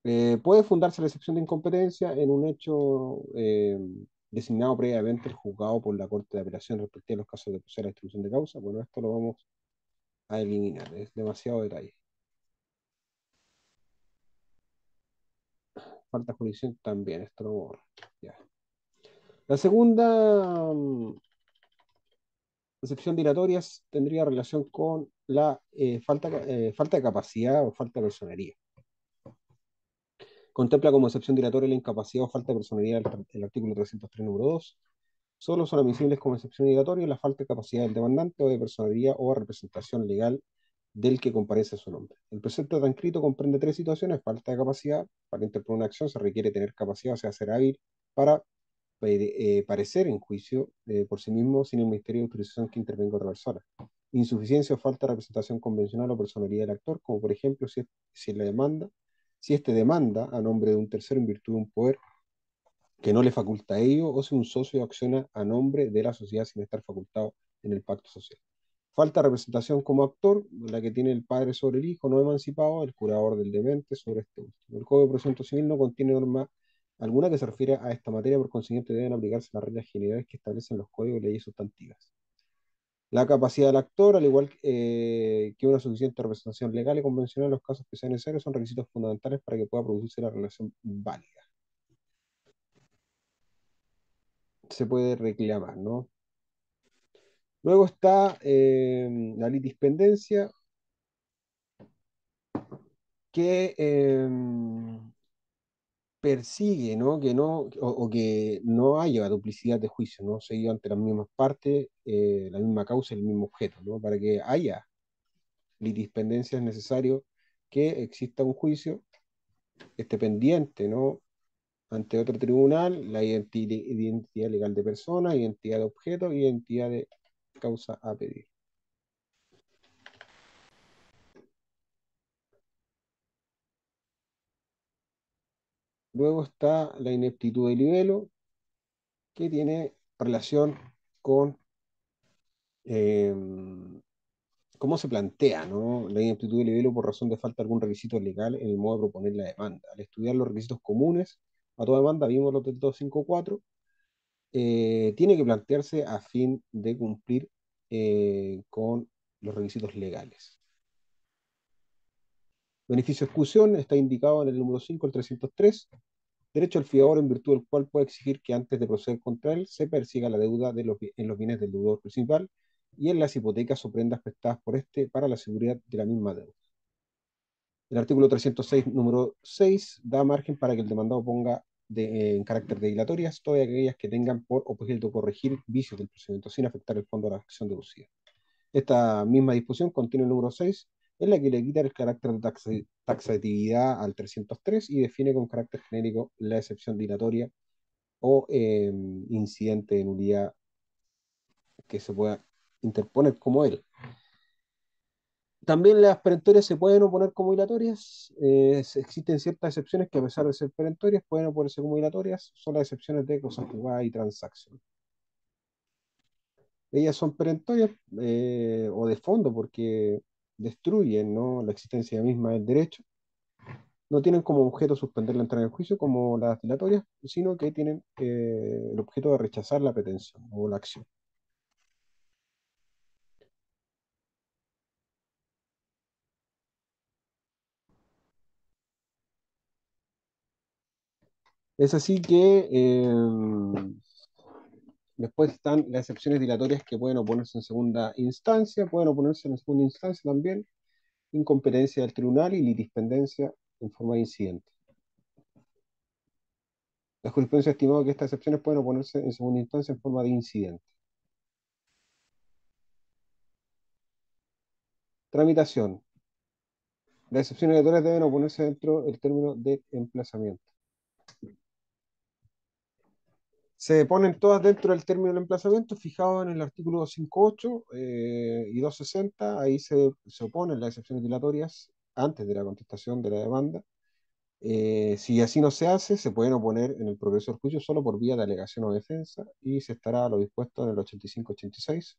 Puede fundarse la excepción de incompetencia en un hecho designado previamente el juzgado por la Corte de Apelación respecto a los casos de posee la instrucción de causa. Bueno, esto lo vamos a eliminar, es demasiado detalle. Falta jurisdicción también, esto lo borro. Ya. La segunda excepción dilatoria tendría relación con la falta de capacidad o falta de personería. Contempla como excepción dilatoria la incapacidad o falta de personería el artículo 303, número 2. Solo son admisibles como excepción dilatoria la falta de capacidad del demandante o de personería o representación legal del que comparece su nombre. El precepto transcrito comprende tres situaciones: falta de capacidad. Para interponer una acción se requiere tener capacidad, o sea, ser hábil para parecer en juicio por sí mismo sin el ministerio de autorización que intervenga otra persona. Insuficiencia o falta de representación convencional o personalidad del actor, como por ejemplo si este demanda a nombre de un tercero en virtud de un poder que no le faculta a ello, o si un socio acciona a nombre de la sociedad sin estar facultado en el pacto social. Falta de representación como actor, la que tiene el padre sobre el hijo no emancipado, el curador del demente sobre este último. El Código de Procedimiento Civil no contiene norma alguna que se refiere a esta materia, por consiguiente deben aplicarse las reglas generales que establecen los códigos y leyes sustantivas. La capacidad del actor, al igual que una suficiente representación legal y convencional en los casos que sean necesarios, son requisitos fundamentales para que pueda producirse la relación válida. Se puede reclamar, ¿no? Luego está la litispendencia, que persigue, ¿no? O que no haya duplicidad de juicio, ¿no? Seguido ante las mismas partes, la misma causa y el mismo objeto, ¿no? Para que haya litispendencia es necesario que exista un juicio, esté pendiente, ¿no? Ante otro tribunal, la identidad legal de persona, identidad de objeto, identidad de causa a pedir. Luego está la ineptitud de libelo, que tiene relación con eh, cómo se plantea, ¿no? La ineptitud de libelo por razón de falta de algún requisito legal en el modo de proponer la demanda. Al estudiar los requisitos comunes a toda demanda, vimos los del 254, tiene que plantearse a fin de cumplir con los requisitos legales. Beneficio de exclusión está indicado en el número 5, el 303. Derecho al fiador en virtud del cual puede exigir que antes de proceder contra él se persiga la deuda en los bienes del deudor principal y en las hipotecas o prendas prestadas por este para la seguridad de la misma deuda. El artículo 306, número 6, da margen para que el demandado ponga en carácter de dilatorias todas aquellas que tengan por objeto corregir vicios del procedimiento sin afectar el fondo de la acción deducida. Esta misma disposición contiene el número 6, es la que le quita el carácter de taxatividad al 303 y define con carácter genérico la excepción dilatoria o incidente de nulidad que se pueda interponer como él. También las perentorias se pueden oponer como dilatorias. Existen ciertas excepciones que, a pesar de ser perentorias, pueden oponerse como dilatorias. Son las excepciones de cosa jugada y transacción. Ellas son perentorias o de fondo porque destruyen, ¿no?, la existencia misma del derecho. No tienen como objeto suspender la entrada en juicio como las dilatorias, sino que tienen el objeto de rechazar la pretensión o la acción. Es así que después están las excepciones dilatorias que pueden oponerse en segunda instancia, pueden oponerse en segunda instancia también, incompetencia del tribunal y litispendencia en forma de incidente. La jurisprudencia ha estimado que estas excepciones pueden oponerse en segunda instancia en forma de incidente. Tramitación. Las excepciones dilatorias deben oponerse dentro del término de emplazamiento. Se ponen todas dentro del término del emplazamiento fijado en el artículo 258 y 260. Ahí se oponen las excepciones dilatorias antes de la contestación de la demanda. Si así no se hace, se pueden oponer en el progreso del juicio solo por vía de alegación o defensa y se estará a lo dispuesto en el 85-86.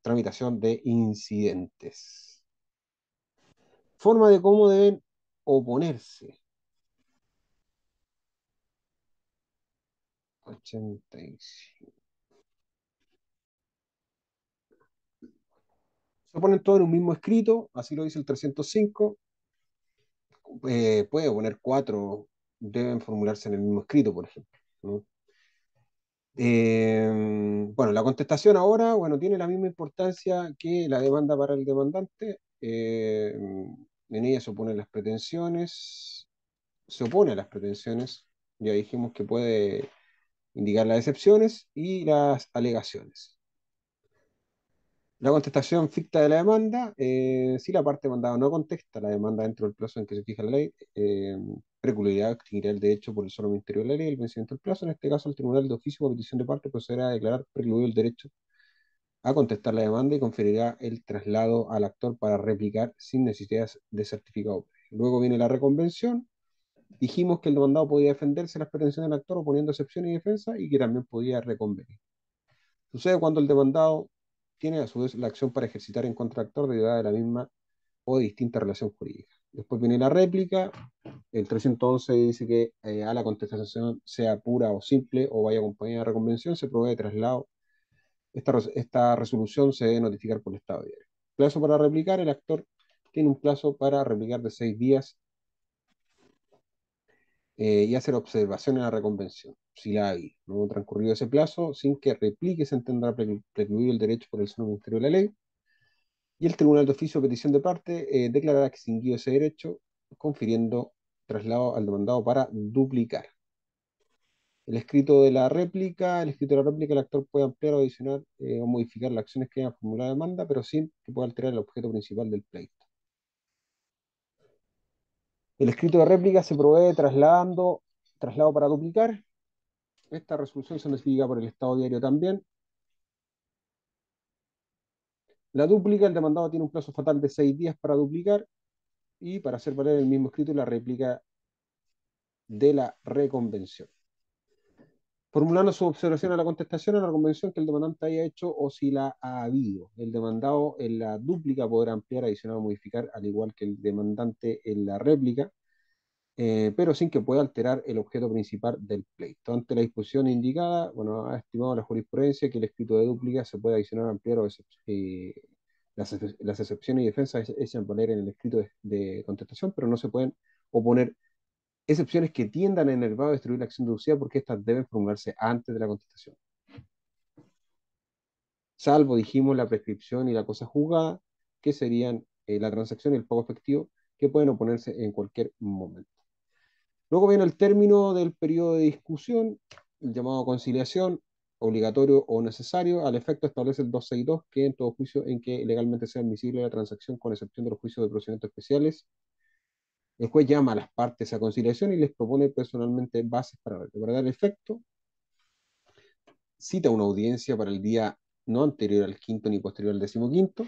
Tramitación de incidentes. Forma de cómo deben oponerse. 85. Se ponen todos en un mismo escrito, así lo dice el 305. Puede poner cuatro, deben formularse en el mismo escrito, por ejemplo, ¿no? Bueno, la contestación ahora, bueno, tiene la misma importancia que la demanda para el demandante. En ella se opone a las pretensiones, ya dijimos que puede indicar las excepciones y las alegaciones. La contestación ficta de la demanda, si la parte demandada no contesta la demanda dentro del plazo en que se fija la ley, precluirá o extinguirá el derecho por el solo ministerio de la ley el vencimiento del plazo. En este caso, el tribunal de oficio o petición de parte procederá a declarar precluido el derecho a contestar la demanda y conferirá el traslado al actor para replicar sin necesidad de certificado previo. Luego viene la reconvención. Dijimos que el demandado podía defenderse las pretensiones del actor oponiendo excepción y defensa y que también podía reconvenir. Sucede cuando el demandado tiene a su vez la acción para ejercitar en contra del actor derivada de la misma o de distinta relación jurídica. Después viene la réplica. El 311 dice que a la contestación, sea pura o simple o vaya acompañada de reconvención, se provee de traslado. Esta resolución se debe notificar por el Estado de Derecho. Plazo para replicar: el actor tiene un plazo para replicar de 6 días y hacer observación en la reconvención, si la hay. No transcurrido ese plazo, sin que replique, se entenderá precluido el derecho por el solo Ministerio de la Ley, y el Tribunal de Oficio o Petición de Parte declarará extinguido ese derecho, confiriendo traslado al demandado para duplicar. El escrito de la réplica, el actor puede ampliar o adicionar o modificar las acciones que hayan formulado la demanda, pero sin que pueda alterar el objeto principal del pleito. El escrito de réplica se provee traslado para duplicar. Esta resolución se notifica por el Estado Diario también. La dúplica: el demandado tiene un plazo fatal de 6 días para duplicar y para hacer valer el mismo escrito y la réplica de la reconvención, formulando su observación a la contestación a la convención que el demandante haya hecho o si la ha habido. El demandado en la dúplica podrá ampliar, adicionar o modificar, al igual que el demandante en la réplica, pero sin que pueda alterar el objeto principal del pleito. Ante la disposición indicada, bueno, ha estimado la jurisprudencia que el escrito de dúplica se puede adicionar, ampliar o las excepciones y defensas echan valer en el escrito de contestación, pero no se pueden oponer excepciones que tiendan en el grado a destruir la acción deducida porque éstas deben formularse antes de la contestación. Salvo, dijimos, la prescripción y la cosa juzgada, que serían la transacción y el pago efectivo, que pueden oponerse en cualquier momento. Luego viene el término del periodo de discusión, el llamado conciliación. obligatorio o necesario. Al efecto establece el 262 que en todo juicio en que legalmente sea admisible la transacción, con excepción de los juicios de procedimientos especiales, el juez llama a las partes a conciliación y les propone personalmente bases para darle. Para dar efecto, cita una audiencia para el día no anterior al quinto ni posterior al decimoquinto,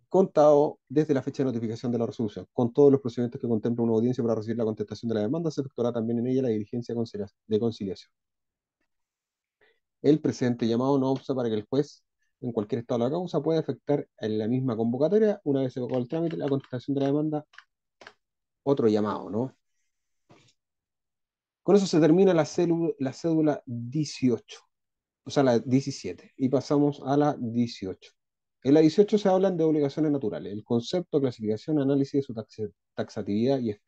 contado desde la fecha de notificación de la resolución. Con todos los procedimientos que contempla una audiencia para recibir la contestación de la demanda, se efectuará también en ella la diligencia de conciliación. El presente llamado no obsta para que el juez, en cualquier estado de la causa, pueda efectuar en la misma convocatoria, una vez se evocado el trámite, la contestación de la demanda, otro llamado, ¿no? Con eso se termina la cédula 18, o sea, la 17, y pasamos a la 18. En la 18 se hablan de obligaciones naturales, el concepto, clasificación, análisis de su taxatividad y efecto.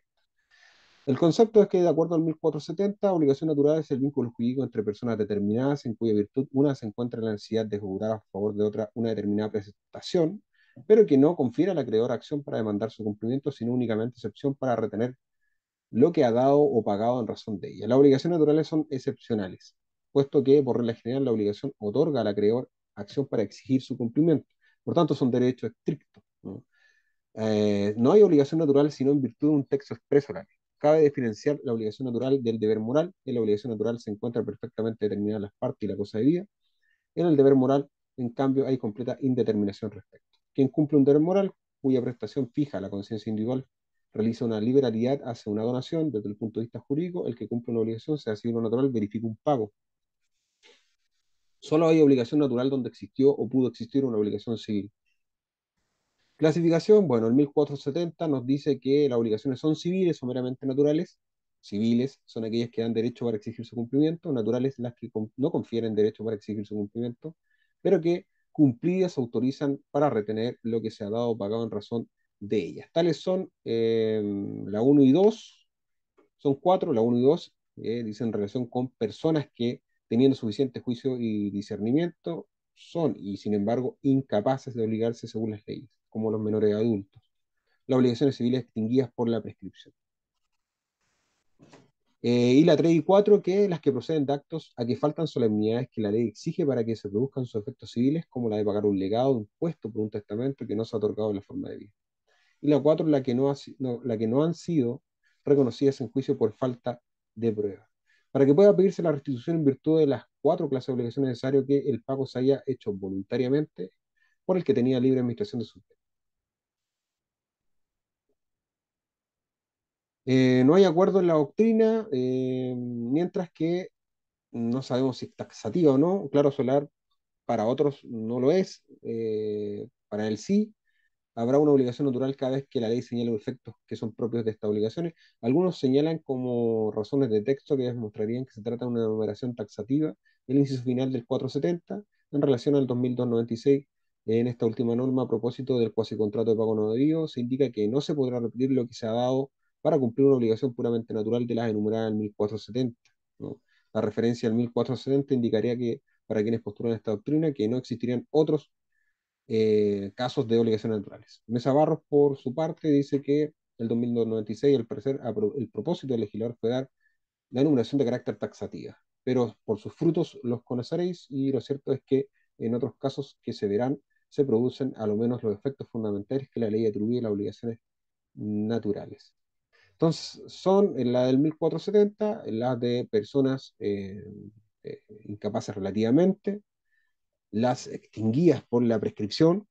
El concepto es que, de acuerdo al 1470, obligación natural es el vínculo jurídico entre personas determinadas en cuya virtud una se encuentra en la necesidad de jurar a favor de otra una determinada prestación, pero que no confiere al acreedor acción para demandar su cumplimiento, sino únicamente excepción para retener lo que ha dado o pagado en razón de ella. Las obligaciones naturales son excepcionales, puesto que, por regla general, la obligación otorga al acreedor acción para exigir su cumplimiento. Por tanto, son derechos estrictos, ¿no? No hay obligación natural sino en virtud de un texto expreso oral. Cabe diferenciar la obligación natural del deber moral. En la obligación natural se encuentran perfectamente determinadas las partes y la cosa debida. En el deber moral, en cambio, hay completa indeterminación respecto. Quien cumple un deber moral, cuya prestación fija la conciencia individual, realiza una liberalidad, hace una donación. Desde el punto de vista jurídico, el que cumple una obligación, sea civil o natural, verifica un pago. Solo hay obligación natural donde existió o pudo existir una obligación civil. Clasificación, bueno, el 1470 nos dice que las obligaciones son civiles o meramente naturales. Civiles son aquellas que dan derecho para exigir su cumplimiento, naturales las que no confieren derecho para exigir su cumplimiento, pero que cumplidas autorizan para retener lo que se ha dado o pagado en razón de ellas. Tales son la uno y 2, son cuatro, la uno y 2 dicen en relación con personas que, teniendo suficiente juicio y discernimiento, son y sin embargo incapaces de obligarse según las leyes, como los menores adultos. Las obligaciones civiles extinguidas por la prescripción. Y la 3 y 4, que las que proceden de actos a que faltan solemnidades que la ley exige para que se produzcan sus efectos civiles, como la de pagar un legado, un impuesto por un testamento que no se ha otorgado en la forma de vida. Y la 4, la que no han sido reconocidas en juicio por falta de prueba. Para que pueda pedirse la restitución en virtud de las cuatro clases de obligaciones, es necesario que el pago se haya hecho voluntariamente por el que tenía libre administración de sus bienes. No hay acuerdo en la doctrina, mientras que no sabemos si es taxativa o no. Claro solar para otros no lo es, para él sí. Habrá una obligación natural cada vez que la ley señale efectos que son propios de estas obligaciones. Algunos señalan como razones de texto que demostrarían que se trata de una enumeración taxativa, el inciso final del 470, en relación al 2296. En esta última norma, a propósito del cuasi contrato de pago no debido, se indica que no se podrá repetir lo que se ha dado para cumplir una obligación puramente natural de las enumeradas en 1470, ¿no? La referencia al 1470 indicaría que, para quienes postulan esta doctrina, que no existirían otros casos de obligaciones naturales. Mesa Barros, por su parte, dice que el 2096, al parecer, el propósito del legislador fue dar la enumeración de carácter taxativa, pero por sus frutos los conoceréis, y lo cierto es que en otros casos que se verán, se producen a lo menos los efectos fundamentales que la ley atribuye a las obligaciones naturales. Entonces, son en la del 1470, en las de personas incapaces relativamente, las extinguidas por la prescripción,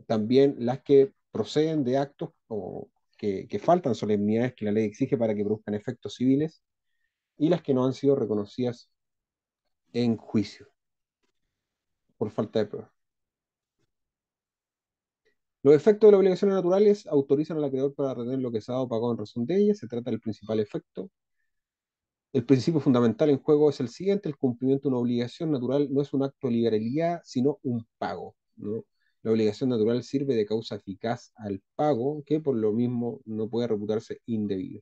también las que proceden de actos o que faltan solemnidades que la ley exige para que produzcan efectos civiles, y las que no han sido reconocidas en juicio por falta de prueba. Los efectos de las obligaciones naturales autorizan al acreedor para retener lo que se ha dado pagado en razón de ellas. Se trata del principal efecto. El principio fundamental en juego es el siguiente: el cumplimiento de una obligación natural no es un acto de liberalidad, sino un pago, ¿no? La obligación natural sirve de causa eficaz al pago, que por lo mismo no puede reputarse indebido.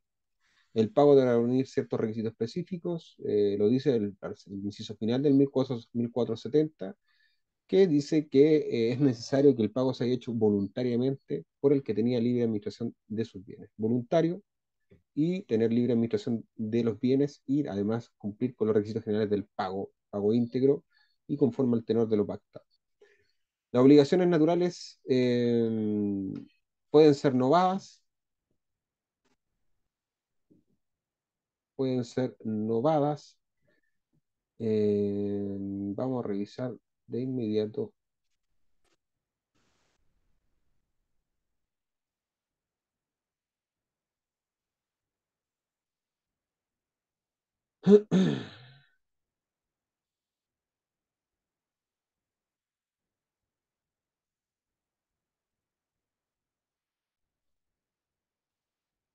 El pago deberá reunir ciertos requisitos específicos, lo dice el inciso final del 1470, que dice que es necesario que el pago se haya hecho voluntariamente por el que tenía libre administración de sus bienes. Voluntario y tener libre administración de los bienes y además cumplir con los requisitos generales del pago íntegro y conforme al tenor de lo pactado. Las obligaciones naturales pueden ser novadas, pueden ser novadas. Vamos a revisar de inmediato.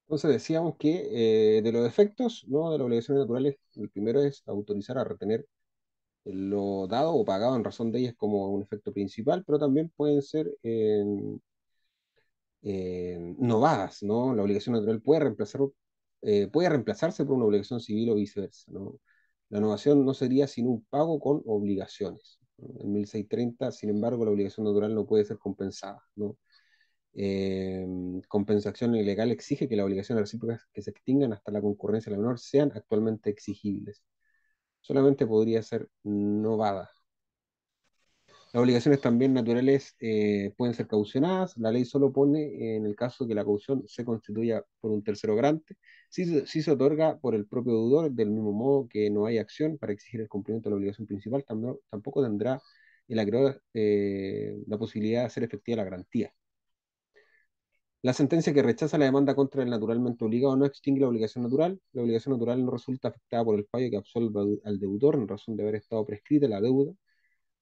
Entonces decíamos que de los efectos, ¿no?, de las obligaciones naturales, el primero es autorizar a retener lo dado o pagado en razón de ellas como un efecto principal, pero también pueden ser novadas, ¿no? La obligación natural puede reemplazarse por una obligación civil o viceversa, ¿no? La novación no sería sino un pago con obligaciones, ¿no? En 1630, sin embargo, la obligación natural no puede ser compensada, ¿no? Compensación ilegal exige que las obligaciones recíprocas que se extingan hasta la concurrencia de la menor sean actualmente exigibles. Solamente podría ser novada. Las obligaciones también naturales pueden ser caucionadas. La ley solo pone en el caso que la caución se constituya por un tercero garante, si se otorga por el propio deudor, del mismo modo que no hay acción para exigir el cumplimiento de la obligación principal, tampoco tendrá el acreedor la posibilidad de hacer efectiva la garantía. La sentencia que rechaza la demanda contra el naturalmente obligado no extingue la obligación natural. La obligación natural no resulta afectada por el fallo que absolve al deudor en razón de haber estado prescrita la deuda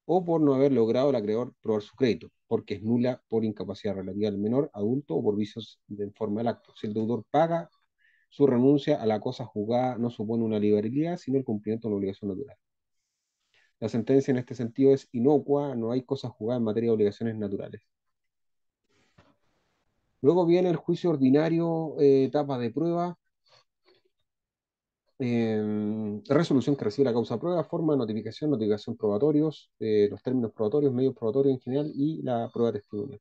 o por no haber logrado el acreedor probar su crédito, porque es nula por incapacidad relativa al menor, adulto o por vicios de forma del acto. Si el deudor paga, su renuncia a la cosa juzgada no supone una liberalidad, sino el cumplimiento de la obligación natural. La sentencia en este sentido es inocua, no hay cosa juzgada en materia de obligaciones naturales. Luego viene el juicio ordinario, etapa de prueba, resolución que recibe la causa prueba, forma de notificación, notificación probatorios, los términos probatorios, medios probatorios en general y la prueba testimonial.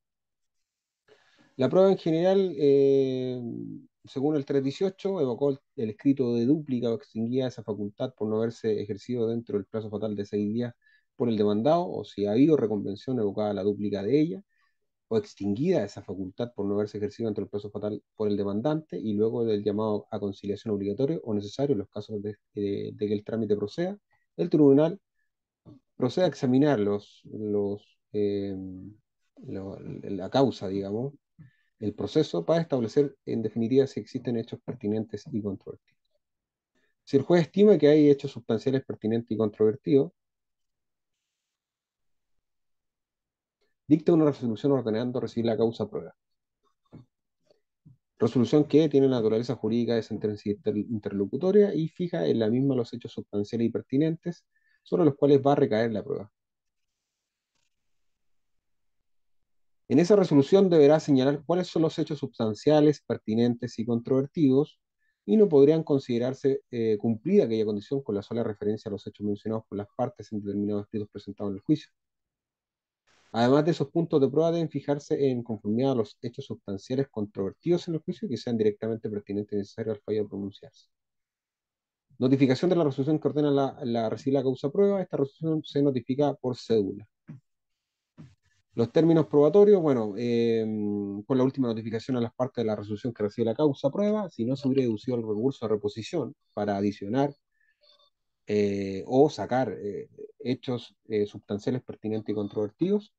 La prueba en general, según el 318, evocó el escrito de dúplica o extinguía esa facultad por no haberse ejercido dentro del plazo fatal de 6 días por el demandado, o si ha habido reconvención evocada la dúplica de ella, o extinguida esa facultad por no haberse ejercido dentro del plazo fatal por el demandante, y luego del llamado a conciliación obligatorio o necesario en los casos de que el trámite proceda, el tribunal procede a examinar la causa, digamos, el proceso para establecer en definitiva si existen hechos pertinentes y controvertidos. Si el juez estima que hay hechos sustanciales pertinentes y controvertidos, dicta una resolución ordenando recibir la causa a prueba. Resolución que tiene naturaleza jurídica de sentencia interlocutoria y fija en la misma los hechos sustanciales y pertinentes sobre los cuales va a recaer la prueba. En esa resolución deberá señalar cuáles son los hechos sustanciales, pertinentes y controvertidos, y no podrían considerarse cumplida aquella condición con la sola referencia a los hechos mencionados por las partes en determinados escritos presentados en el juicio. Además de esos puntos de prueba deben fijarse en conformidad a los hechos sustanciales controvertidos en el juicio que sean directamente pertinentes y necesarios al fallo de pronunciarse. Notificación de la resolución que ordena recibir la causa prueba. Esta resolución se notifica por cédula. Los términos probatorios, bueno, con la última notificación a las partes de la resolución que recibe la causa prueba, si no se hubiera deducido el recurso de reposición para adicionar o sacar hechos sustanciales pertinentes y controvertidos,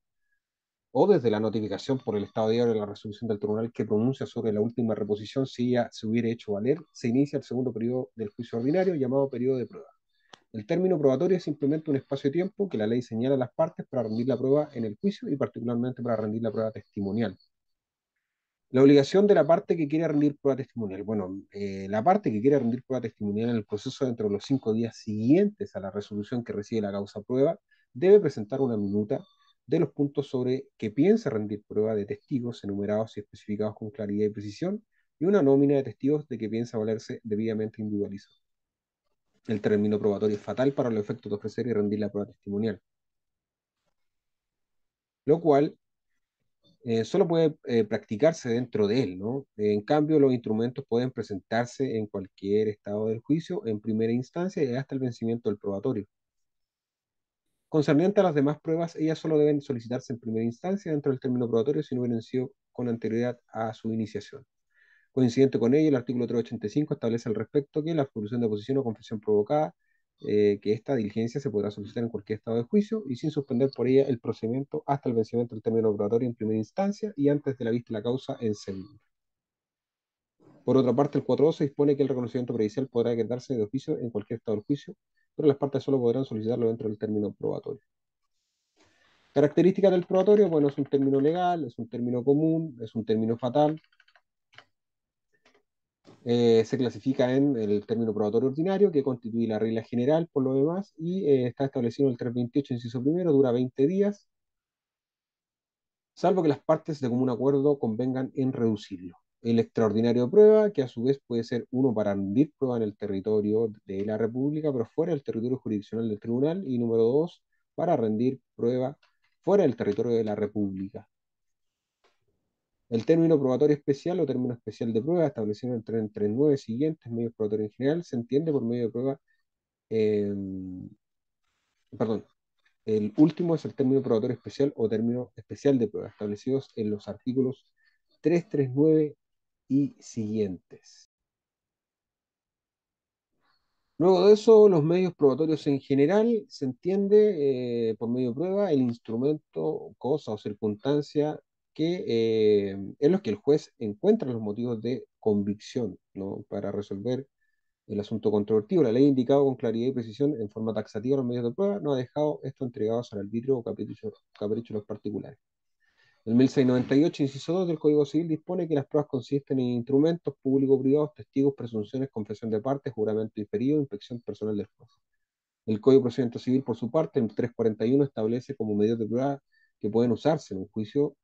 o desde la notificación por el estado de diario de la resolución del tribunal que pronuncia sobre la última reposición, si ya se hubiera hecho valer, se inicia el segundo periodo del juicio ordinario, llamado periodo de prueba. El término probatorio es simplemente un espacio de tiempo que la ley señala a las partes para rendir la prueba en el juicio y particularmente para rendir la prueba testimonial. La obligación de la parte que quiere rendir prueba testimonial. Bueno, la parte que quiere rendir prueba testimonial en el proceso dentro de los 5 días siguientes a la resolución que recibe la causa prueba debe presentar una minuta de los puntos sobre que piensa rendir prueba de testigos enumerados y especificados con claridad y precisión y una nómina de testigos de que piensa valerse debidamente individualizado. El término probatorio es fatal para los efectos de ofrecer y rendir la prueba testimonial, lo cual solo puede practicarse dentro de él, ¿no? En cambio, los instrumentos pueden presentarse en cualquier estado del juicio, en primera instancia y hasta el vencimiento del probatorio. Concerniente a las demás pruebas, ellas solo deben solicitarse en primera instancia dentro del término probatorio si no hubieran sido con anterioridad a su iniciación. Coincidente con ello, el artículo 385 establece al respecto que la absolución de oposición o confesión provocada, que esta diligencia se podrá solicitar en cualquier estado de juicio y sin suspender por ella el procedimiento hasta el vencimiento del término probatorio en primera instancia y antes de la vista de la causa en segunda. Por otra parte, el 412 dispone que el reconocimiento pericial podrá quedarse de oficio en cualquier estado del juicio, pero las partes solo podrán solicitarlo dentro del término probatorio. Características del probatorio, bueno, es un término legal, es un término común, es un término fatal. Se clasifica en el término probatorio ordinario, que constituye la regla general por lo demás, y está establecido en el 328, inciso primero, dura 20 días, salvo que las partes de común acuerdo convengan en reducirlo. El extraordinario de prueba, que a su vez puede ser uno para rendir prueba en el territorio de la República, pero fuera del territorio jurisdiccional del tribunal, y número dos, para rendir prueba fuera del territorio de la República. El término probatorio especial o término especial de prueba, establecido entre 9 siguientes medios probatorios en general, se entiende por medio de prueba, eh, perdón, el último es el término probatorio especial o término especial de prueba, establecidos en los artículos 339 y siguientes. Luego de eso, los medios probatorios en general se entiende por medio de prueba el instrumento, cosa o circunstancia que en los que el juez encuentra los motivos de convicción, ¿no? Para resolver el asunto controvertido. La ley ha indicado con claridad y precisión en forma taxativa los medios de prueba, no ha dejado esto entregados al arbitrio o capricho de los particulares. El 1698, inciso 2 del Código Civil dispone que las pruebas consisten en instrumentos público-privados, testigos, presunciones, confesión de parte, juramento diferido, inspección personal del juez. El Código de Procedimiento Civil, por su parte, en 341 establece como medios de prueba que pueden usarse en un juicio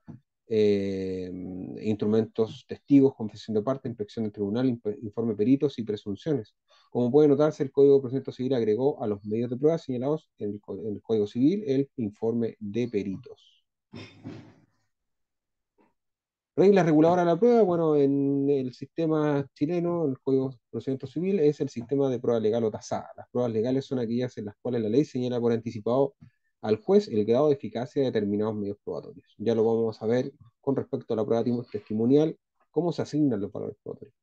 instrumentos, testigos, confesión de parte, inspección del tribunal, informe peritos y presunciones. Como puede notarse, el Código de Procedimiento Civil agregó a los medios de prueba señalados en el Código Civil el informe de peritos. Reglas reguladoras de la prueba, bueno, en el sistema chileno, el Código de Procedimiento Civil, es el sistema de prueba legal o tasada. Las pruebas legales son aquellas en las cuales la ley señala por anticipado al juez el grado de eficacia de determinados medios probatorios. Ya lo vamos a ver con respecto a la prueba testimonial, cómo se asignan los valores probatorios.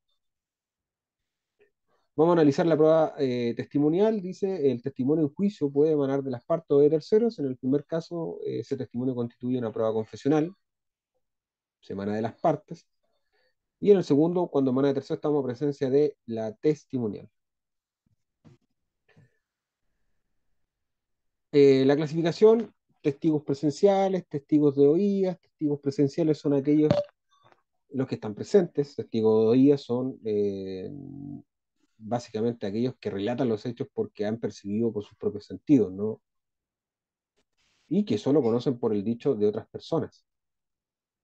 Vamos a analizar la prueba testimonial. Dice, el testimonio en juicio puede emanar de las partes o de terceros. En el primer caso, ese testimonio constituye una prueba confesional, se emana de las partes. Y en el segundo, cuando emana de tercero, estamos en presencia de la testimonial. La clasificación, testigos presenciales, testigos de oídas. Testigos presenciales son aquellos los que están presentes. Testigos de oídas son básicamente aquellos que relatan los hechos porque han percibido por sus propios sentidos, ¿no? Y que solo conocen por el dicho de otras personas.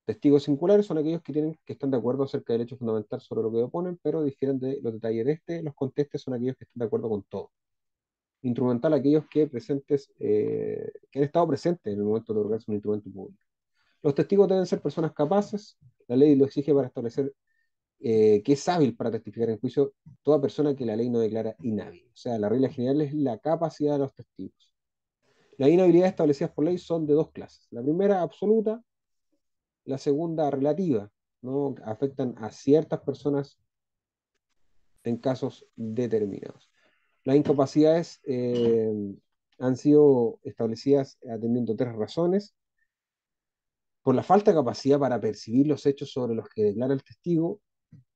Testigos singulares son aquellos que están de acuerdo acerca del hecho fundamental sobre lo que oponen, pero difieren de los detalles de este. Los contestes son aquellos que están de acuerdo con todo. Instrumental aquellos que han estado presentes en el momento de otorgarse un instrumento público. Los testigos deben ser personas capaces, la ley lo exige para establecer que es hábil para testificar en juicio toda persona que la ley no declara inhábil. O sea, la regla general es la capacidad de los testigos. Las inhabilidades establecidas por ley son de dos clases. La primera, absoluta, la segunda, relativa, ¿no? Afectan a ciertas personas en casos determinados. Las incapacidades han sido establecidas atendiendo tres razones: por la falta de capacidad para percibir los hechos sobre los que declara el testigo,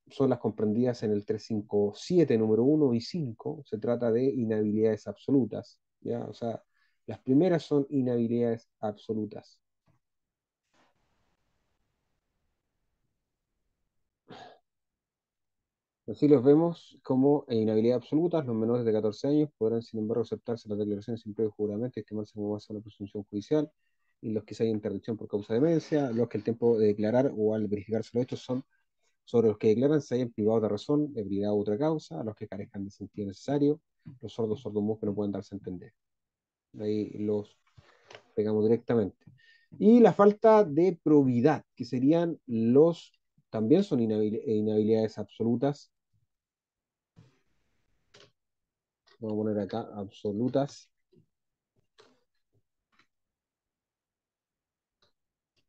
son las comprendidas en el 357, número 1 y 5. Se trata de inhabilidades absolutas, ¿ya? O sea, las primeras son inhabilidades absolutas. Así los vemos como inhabilidad absoluta. Los menores de 14 años podrán, sin embargo, aceptarse las declaraciones sin previo juramento y estimarse como base a la presunción judicial, y los que se haya interdicción por causa de demencia, los que el tiempo de declarar o al verificarse los hechos son sobre los que declaran se hayan privado de razón, ebriedad u otra causa, a los que carezcan de sentido necesario, los sordos, sordomudos que no pueden darse a entender. Ahí los pegamos directamente. Y la falta de probidad, que serían también son inhabilidades absolutas. Vamos a poner acá absolutas.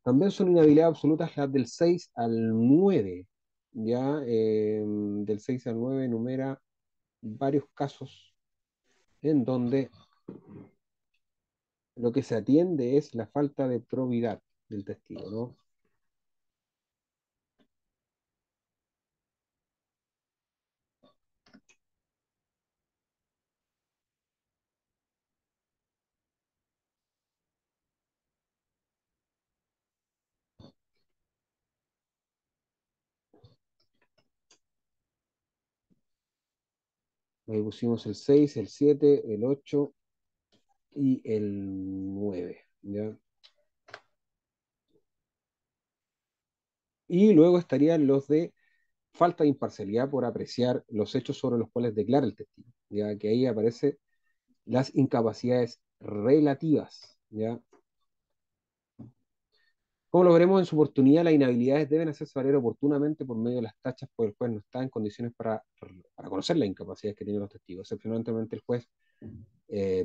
También son inhabilidades absolutas las del 6 al 9. Ya, del 6 al 9 enumera varios casos en donde lo que se atiende es la falta de probidad del testigo, ¿no? Ahí pusimos el 6, el 7, el 8 y el 9, ¿ya? Y luego estarían los de falta de imparcialidad por apreciar los hechos sobre los cuales declara el testigo, ya que ahí aparecen las incapacidades relativas, ¿ya? Como lo veremos en su oportunidad, las inhabilidades deben hacerse valer oportunamente por medio de las tachas, por el juez no está en condiciones para conocer las incapacidades que tienen los testigos. Excepcionalmente, el juez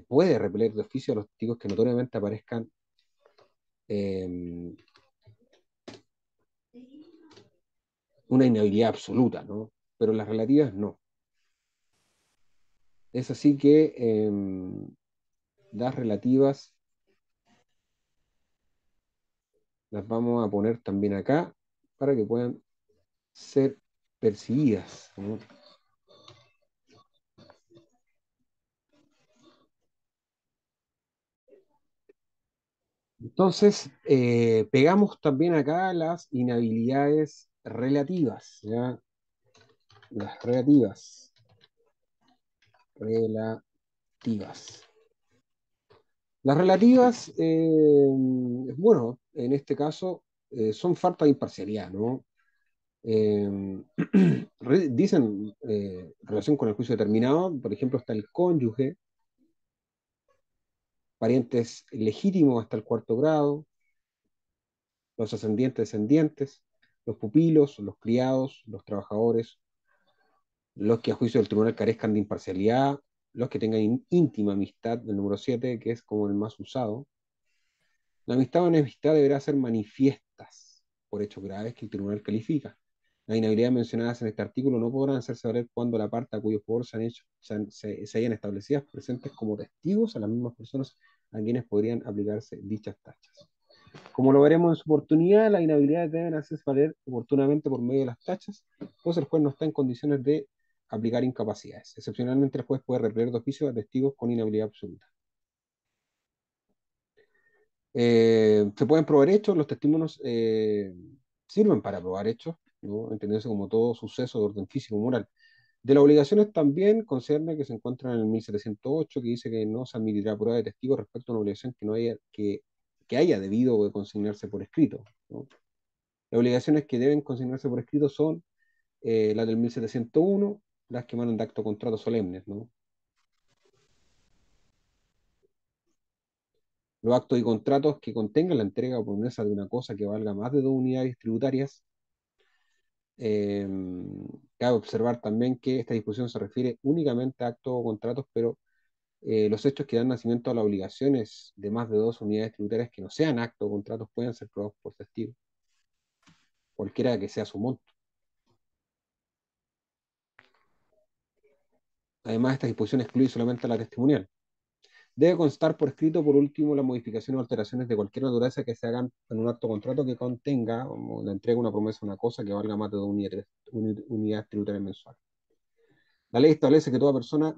puede repeler de oficio a los testigos que notoriamente aparezcan eh, una inhabilidad absoluta, ¿no? Pero las relativas no. Es así que las relativas las vamos a poner también acá para que puedan ser percibidas, ¿no? Entonces, pegamos también acá las inhabilidades relativas, ¿ya? Las relativas. Las relativas, bueno, en este caso, son falta de imparcialidad, ¿no? Eh, dicen relación con el juicio determinado, por ejemplo, está el cónyuge, parientes legítimos hasta el cuarto grado, los ascendientes, descendientes, los pupilos, los criados, los trabajadores, los que a juicio del tribunal carezcan de imparcialidad, los que tengan íntima amistad, el número 7 que es como el más usado. La amistad o enemistad deberá ser manifiestas por hechos graves que el tribunal califica. Las inhabilidades mencionadas en este artículo no podrán hacerse valer cuando la parte a cuyo favor se han hecho, se hayan establecidas presentes como testigos a las mismas personas a quienes podrían aplicarse dichas tachas. Como lo veremos en su oportunidad, las inhabilidades deben hacerse valer oportunamente por medio de las tachas, pues el juez no está en condiciones de aplicar incapacidades. Excepcionalmente, el juez puede repeler de oficio a testigos con inhabilidad absoluta. Se pueden probar hechos, los testimonios sirven para probar hechos, ¿no? Entenderse como todo suceso de orden físico o moral. De las obligaciones también concierne que se encuentra en el 1708, que dice que no se admitirá prueba de testigo respecto a una obligación que haya debido consignarse por escrito, ¿no? Las obligaciones que deben consignarse por escrito son las del 1701, las que emanan de acto contrato solemnes, ¿no? Los actos y contratos que contengan la entrega o promesa de una cosa que valga más de 2 unidades tributarias. Eh, Cabe observar también que esta disposición se refiere únicamente a actos o contratos, pero los hechos que dan nacimiento a las obligaciones de más de 2 unidades tributarias que no sean actos o contratos pueden ser probados por testigos, cualquiera que sea su monto. Además, esta disposición excluye solamente a la testimonial. Debe constar por escrito, por último, las modificaciones o alteraciones de cualquier naturaleza que se hagan en un acto o contrato que contenga, como la entrega, una promesa, una cosa que valga más de 2 unidades tributarias mensuales. La ley establece que toda persona,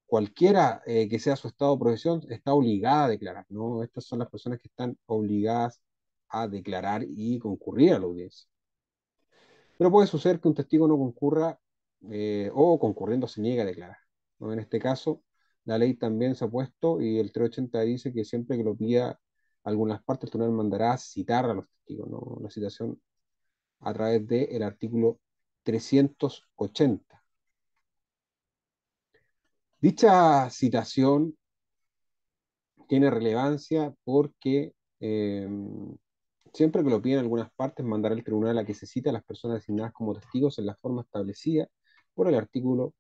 cualquiera que sea su estado de profesión, está obligada a declarar, ¿no? Estas son las personas que están obligadas a declarar y concurrir a la audiencia. Pero puede suceder que un testigo no concurra o concurriendo se niegue a declarar, ¿no? En este caso, la ley también se ha puesto y el 380 dice que siempre que lo pida algunas partes, el tribunal mandará citar a los testigos, ¿no? La citación a través del artículo 380. Dicha citación tiene relevancia porque Eh, Siempre que lo piden algunas partes, mandará el tribunal a que se cite a las personas designadas como testigos en la forma establecida por el artículo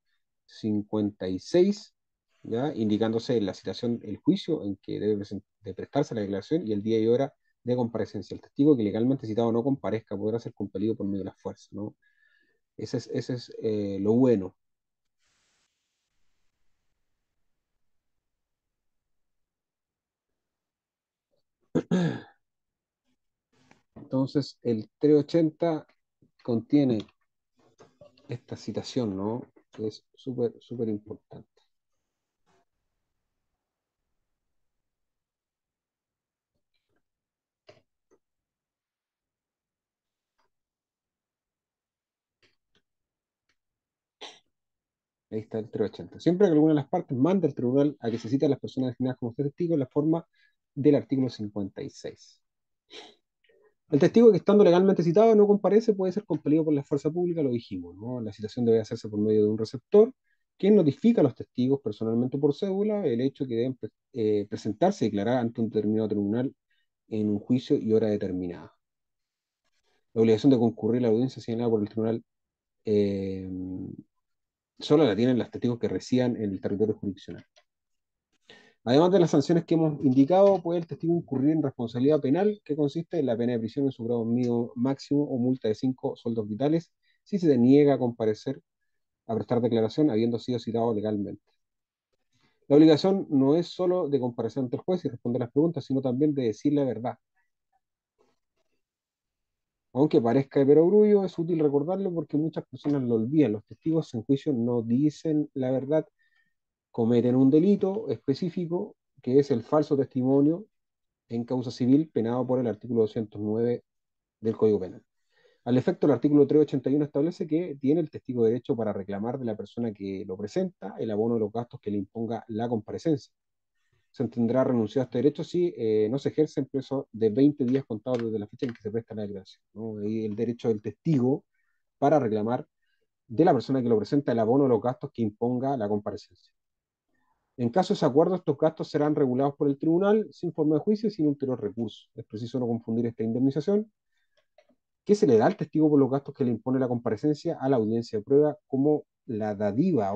56, ¿ya? Indicándose en la citación el juicio en que debe de prestarse la declaración y el día y hora de comparecencia. El testigo que legalmente citado no comparezca podrá ser compelido por medio de la fuerza, ¿no? Ese es lo bueno. Entonces, el 380 contiene esta citación, ¿no? Que es súper, súper importante. Ahí está el 380. Siempre que alguna de las partes manda al tribunal a que se cite a las personas designadas como testigos en la forma del artículo 56. El testigo que estando legalmente citado no comparece puede ser compelido por la fuerza pública, lo dijimos, ¿no? La citación debe hacerse por medio de un receptor, quien notifica a los testigos personalmente por cédula el hecho que deben presentarse y declarar ante un determinado tribunal en un juicio y hora determinada. La obligación de concurrir a la audiencia señalada por el tribunal eh, solo la tienen los testigos que residan en el territorio jurisdiccional. Además de las sanciones que hemos indicado, puede el testigo incurrir en responsabilidad penal, que consiste en la pena de prisión en su grado mínimo máximo o multa de 5 sueldos vitales si se niega a comparecer a prestar declaración habiendo sido citado legalmente. La obligación no es solo de comparecer ante el juez y responder las preguntas, sino también de decir la verdad. Aunque parezca de perogrullo, es útil recordarlo porque muchas personas lo olvidan. Los testigos en juicio no dicen la verdad, cometen un delito específico que es el falso testimonio en causa civil penado por el artículo 209 del Código Penal. Al efecto, el artículo 381 establece que tiene el testigo derecho para reclamar de la persona que lo presenta el abono de los gastos que le imponga la comparecencia. Se entenderá renunciado a este derecho si no se ejerce en plazo de 20 días contados desde la fecha en que se presta la declaración, ¿no? Y el derecho del testigo para reclamar de la persona que lo presenta el abono de los gastos que imponga la comparecencia. En caso de desacuerdo, estos gastos serán regulados por el tribunal sin forma de juicio y sin ulterior recurso. Es preciso no confundir esta indemnización que se le da al testigo por los gastos que le impone la comparecencia a la audiencia de prueba como la dádiva,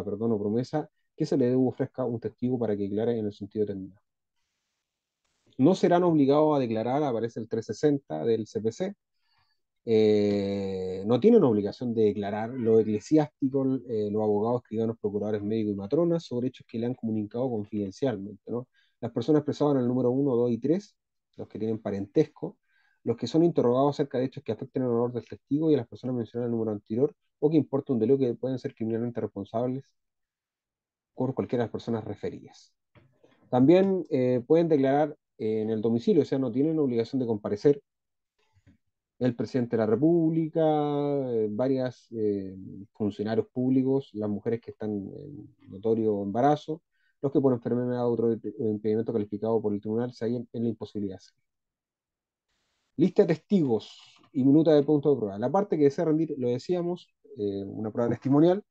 perdón, o promesa que se le debe ofrezca a un testigo para que declare en el sentido determinado. No serán obligados a declarar, aparece el 360 del CPC, no tienen obligación de declarar los eclesiásticos, los abogados, escribanos, procuradores, médicos y matronas sobre hechos que le han comunicado confidencialmente, ¿no? Las personas expresadas en el número 1, 2 y 3, los que tienen parentesco, los que son interrogados acerca de hechos que afecten el honor del testigo y a las personas mencionadas en el número anterior, o que importa un delito que pueden ser criminalmente responsables por cualquiera de las personas referidas. También pueden declarar en el domicilio, o sea, no tienen obligación de comparecer el presidente de la República, varias funcionarios públicos, las mujeres que están en notorio embarazo, los que por enfermedad o otro impedimento calificado por el tribunal se hallen en la imposibilidad. Lista de testigos y minuta de punto de prueba. La parte que desea rendir, lo decíamos, una prueba testimonial,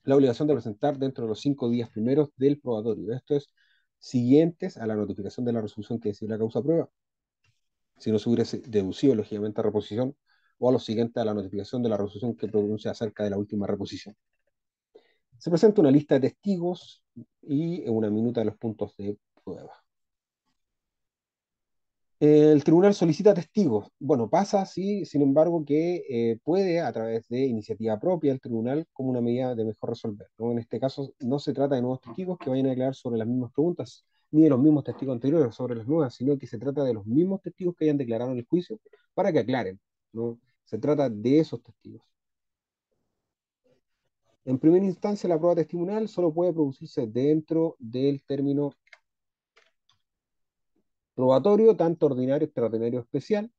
la obligación de presentar dentro de los 5 días primeros del probatorio. Esto es siguientes a la notificación de la resolución que decide la causa prueba, si no se hubiese deducido lógicamente a reposición, o a lo siguiente a la notificación de la resolución que pronuncia acerca de la última reposición. Se presenta una lista de testigos y una minuta de los puntos de prueba. El tribunal solicita testigos. Bueno, pasa así, sin embargo, que puede, a través de iniciativa propia, el tribunal como una medida de mejor resolver, ¿no? En este caso, no se trata de nuevos testigos que vayan a declarar sobre las mismas preguntas, ni de los mismos testigos anteriores sobre las nuevas, sino que se trata de los mismos testigos que hayan declarado en el juicio para que aclaren, ¿no? Se trata de esos testigos. En primera instancia, la prueba testimonial solo puede producirse dentro del término probatorio, tanto ordinario, extraordinario o especial,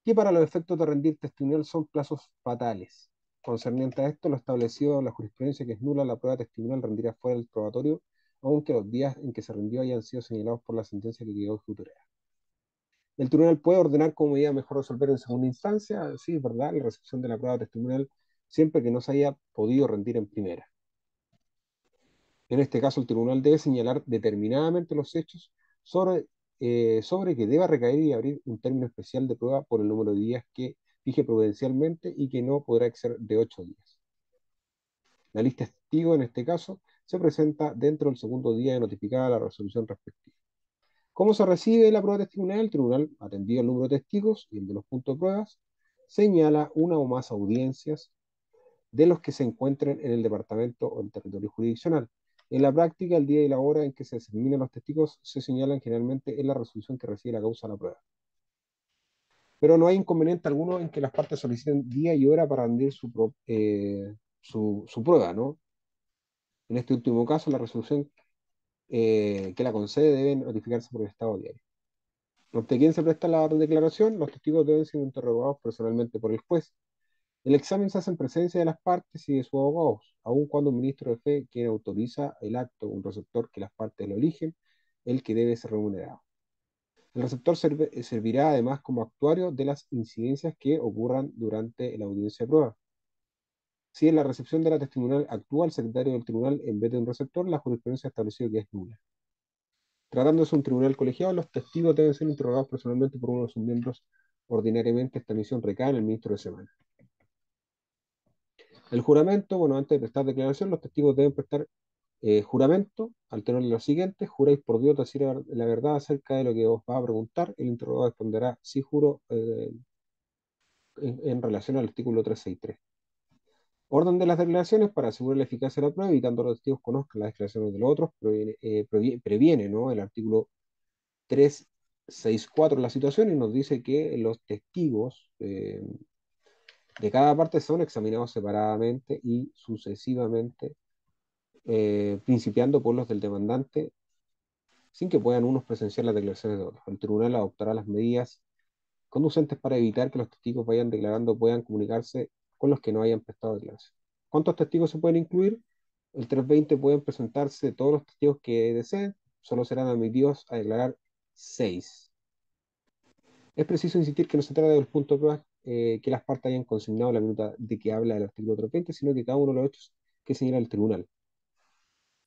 que para los efectos de rendir testimonial son plazos fatales. Concerniente a esto, lo establecido en la jurisprudencia que es nula la prueba testimonial rendirá fuera del probatorio, aunque los días en que se rindió hayan sido señalados por la sentencia que quedó ejecutoriada. El tribunal puede ordenar como medida mejor resolver en segunda instancia, sí, es verdad, la recepción de la prueba testimonial siempre que no se haya podido rendir en primera. En este caso, el tribunal debe señalar determinadamente los hechos sobre que deba recaer y abrir un término especial de prueba por el número de días que fije prudencialmente y que no podrá exceder de 8 días. La lista de testigos, en este caso, se presenta dentro del segundo día de notificada la resolución respectiva. ¿Cómo se recibe la prueba testimonial? El tribunal, atendido el número de testigos y el de los puntos de pruebas, señala una o más audiencias de los que se encuentren en el departamento o el territorio jurisdiccional. En la práctica, el día y la hora en que se determinan los testigos se señalan generalmente en la resolución que recibe la causa de la prueba. Pero no hay inconveniente alguno en que las partes soliciten día y hora para rendir su prueba, ¿no? En este último caso, la resolución que la concede debe notificarse por el Estado diario. Ante quien se presta la declaración, los testigos deben ser interrogados personalmente por el juez. El examen se hace en presencia de las partes y de sus abogados, aun cuando un ministro de fe, quien autoriza el acto, un receptor que las partes lo eligen, el que debe ser remunerado. El receptor servirá además como actuario de las incidencias que ocurran durante la audiencia de prueba. Si en la recepción de la testimonial actúa el secretario del tribunal en vez de un receptor, la jurisprudencia ha establecido que es nula. Tratándose de un tribunal colegiado, los testigos deben ser interrogados personalmente por uno de sus miembros. Ordinariamente, esta misión recae en el ministro de Semana. El juramento, bueno, antes de prestar declaración, los testigos deben prestar juramento al tenor de lo siguiente: juráis por Dios decir la verdad acerca de lo que os va a preguntar. El interrogado responderá: sí, juro, en relación al artículo 363. Orden de las declaraciones: para asegurar la eficacia de la prueba, evitando que los testigos conozcan las declaraciones de los otros, previene, ¿no?, el artículo 364 la situación, y nos dice que los testigos de cada parte son examinados separadamente y sucesivamente, principiando por los del demandante, sin que puedan unos presenciar las declaraciones de otros. El tribunal adoptará las medidas conducentes para evitar que los testigos vayan declarando puedan comunicarse con los que no hayan prestado declaración. ¿Cuántos testigos se pueden incluir? El 320 pueden presentarse todos los testigos que deseen, solo serán admitidos a declarar 6. Es preciso insistir que no se trata de los puntos de prueba que las partes hayan consignado en la minuta de que habla el artículo 320, sino que cada uno de los hechos que señala el tribunal.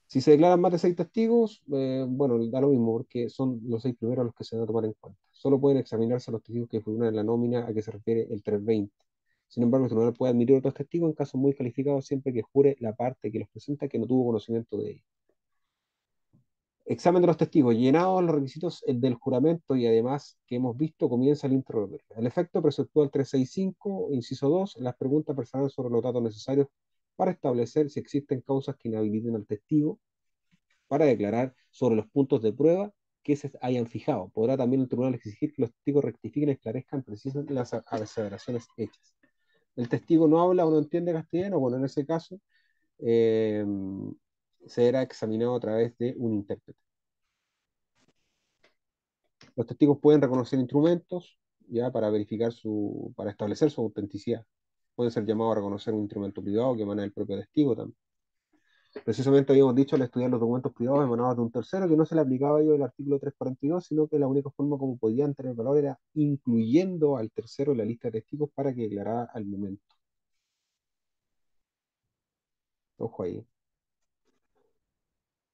Si se declaran más de 6 testigos, bueno, da lo mismo, porque son los 6 primeros los que se van a tomar en cuenta. Solo pueden examinarse los testigos que figuran en la nómina a que se refiere el 320. Sin embargo, el tribunal puede admitir otros testigos en casos muy calificados siempre que jure la parte que los presenta que no tuvo conocimiento de ellos. Examen de los testigos. Llenados los requisitos del juramento y además que hemos visto, comienza el interrogatorio. El efecto preceptual 365, inciso 2, las preguntas personales sobre los datos necesarios para establecer si existen causas que inhabiliten al testigo para declarar sobre los puntos de prueba que se hayan fijado. Podrá también el tribunal exigir que los testigos rectifiquen y esclarezcan precisamente las aseveraciones hechas. El testigo no habla o no entiende castellano, bueno, en ese caso eh, será examinado a través de un intérprete. Los testigos pueden reconocer instrumentos ya para verificar para establecer su autenticidad. Pueden ser llamados a reconocer un instrumento privado que emana del propio testigo también. Precisamente habíamos dicho al estudiar los documentos privados emanados de un tercero que no se le aplicaba a ellos el artículo 342, sino que la única forma como podían tener valor era incluyendo al tercero en la lista de testigos para que declarara al momento. Ojo ahí.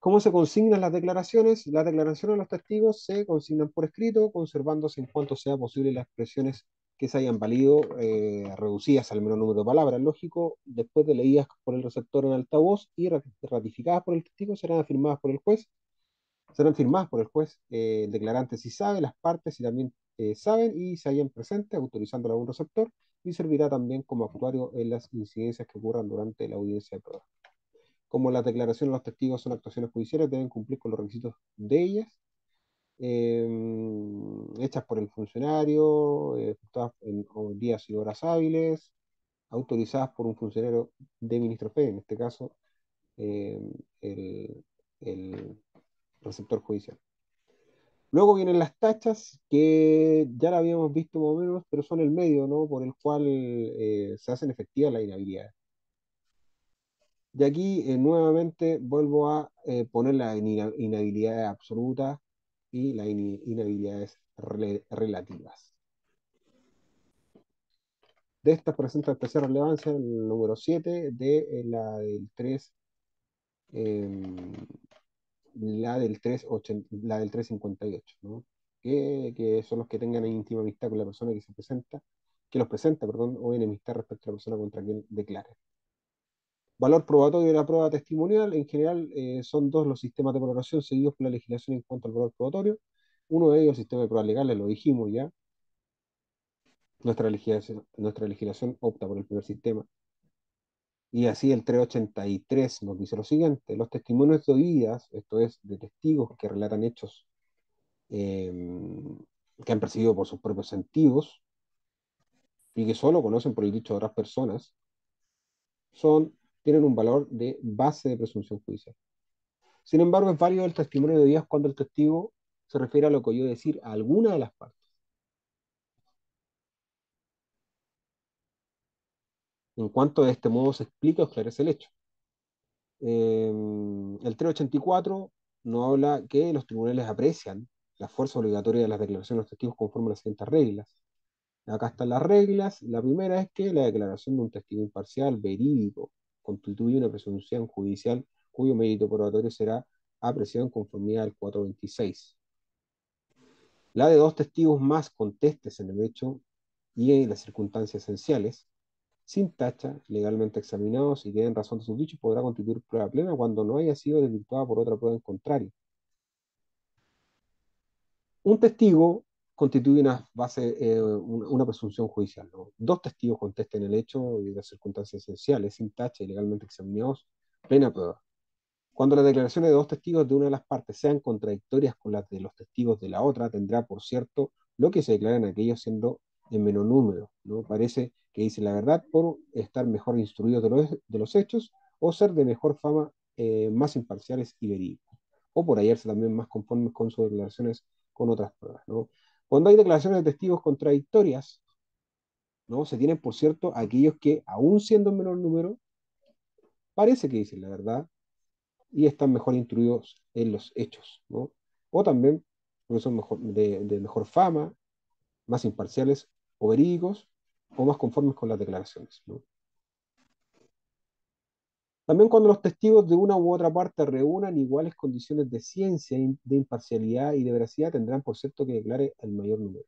¿Cómo se consignan las declaraciones? Las declaraciones de los testigos se consignan por escrito, conservándose en cuanto sea posible las expresiones que se hayan valido, reducidas al menor número de palabras, lógico, después de leídas por el receptor en altavoz y ratificadas por el testigo, serán firmadas por el juez. El declarante si sabe, las partes si también saben y se hallan presentes, autorizándola a un receptor, y servirá también como actuario en las incidencias que ocurran durante la audiencia de prueba. Como las declaraciones de los testigos son actuaciones judiciales, deben cumplir con los requisitos de ellas, hechas por el funcionario, efectuadas en días y horas hábiles, autorizadas por un funcionario de ministro fe, en este caso eh, el, el receptor judicial. Luego vienen las tachas, que ya la habíamos visto más o menos, pero son el medio, ¿no?, por el cual se hacen efectivas las inhabilidades. Y aquí nuevamente vuelvo a poner las inhabilidades absolutas y las inhabilidades relativas. De estas presenta especial relevancia el número 7 de la del 3, la del 358, ¿no? Que son los que tengan íntima amistad con la persona que se presenta, que los presenta, perdón, o enemistad respecto a la persona contra quien declare. Valor probatorio de la prueba testimonial, en general son dos los sistemas de valoración seguidos por la legislación en cuanto al valor probatorio. Uno de ellos, el sistema de pruebas legales, lo dijimos ya. Nuestra legislación opta por el primer sistema. Y así el 383 nos dice lo siguiente: los testimonios de oídas, esto es, de testigos que relatan hechos eh, que han percibido por sus propios sentidos y que solo conocen por el dicho de otras personas, tienen un valor de base de presunción judicial. Sin embargo, es válido el testimonio de oídas cuando el testigo se refiere a lo que oyó decir a alguna de las partes, en cuanto de este modo se explica o esclarece el hecho. El 384 nos habla que los tribunales aprecian la fuerza obligatoria de las declaraciones de los testigos conforme a las siguientes reglas. Acá están las reglas. La primera es que la declaración de un testigo imparcial, verídico, constituye una presunción judicial cuyo mérito probatorio será apreciado en conformidad al 426. La de dos testigos más contestes en el hecho y en las circunstancias esenciales, sin tacha, legalmente examinados y que den razón de sus dichos, podrá constituir prueba plena cuando no haya sido desvirtuada por otra prueba en contrario. Un testigo constituye una base, una presunción judicial, ¿no? Dos testigos contesten el hecho y las circunstancias esenciales, sin tacha y legalmente examinados, plena prueba. Cuando las declaraciones de dos testigos de una de las partes sean contradictorias con las de los testigos de la otra, tendrá por cierto lo que se declaran aquellos siendo en menor número, ¿no? Parece que dicen la verdad por estar mejor instruidos de los hechos o ser de mejor fama, más imparciales y verídicos, o por hallarse también más conformes con sus declaraciones con otras pruebas, ¿no? Cuando hay declaraciones de testigos contradictorias, ¿no? Se tienen por cierto aquellos que, aún siendo en menor número, parece que dicen la verdad y están mejor instruidos en los hechos, ¿no? O también porque son de mejor fama, más imparciales o verídicos, o más conformes con las declaraciones, ¿no? También cuando los testigos de una u otra parte reúnan iguales condiciones de ciencia, de imparcialidad y de veracidad, tendrán por cierto que declare el mayor número.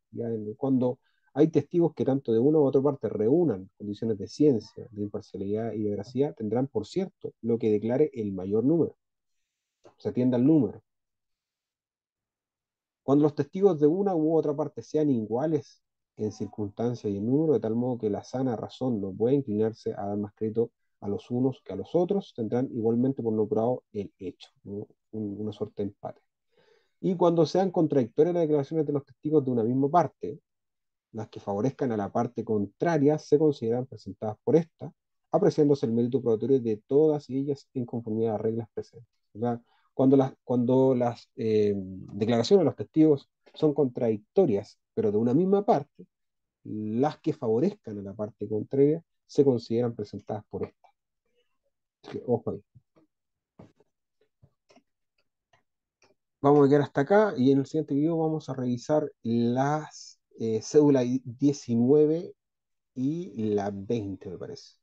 Cuando hay testigos que tanto de una u otra parte reúnan condiciones de ciencia, de imparcialidad y de veracidad, tendrán por cierto lo que declare el mayor número. Se atienda al número. Cuando los testigos de una u otra parte sean iguales en circunstancia y en número, de tal modo que la sana razón no puede inclinarse a dar más crédito a los unos que a los otros, tendrán igualmente por no probado el hecho, ¿no? Una suerte de empate. Y cuando sean contradictorias las declaraciones de los testigos de una misma parte, las que favorezcan a la parte contraria se consideran presentadas por esta, apreciándose el mérito probatorio de todas ellas en conformidad a reglas presentes. O sea, cuando las declaraciones de los testigos son contradictorias, pero de una misma parte, las que favorezcan a la parte contraria se consideran presentadas por esta. Así que, ojo ahí. Vamos a quedar hasta acá y en el siguiente video vamos a revisar las cédula 19 y la 20, me parece.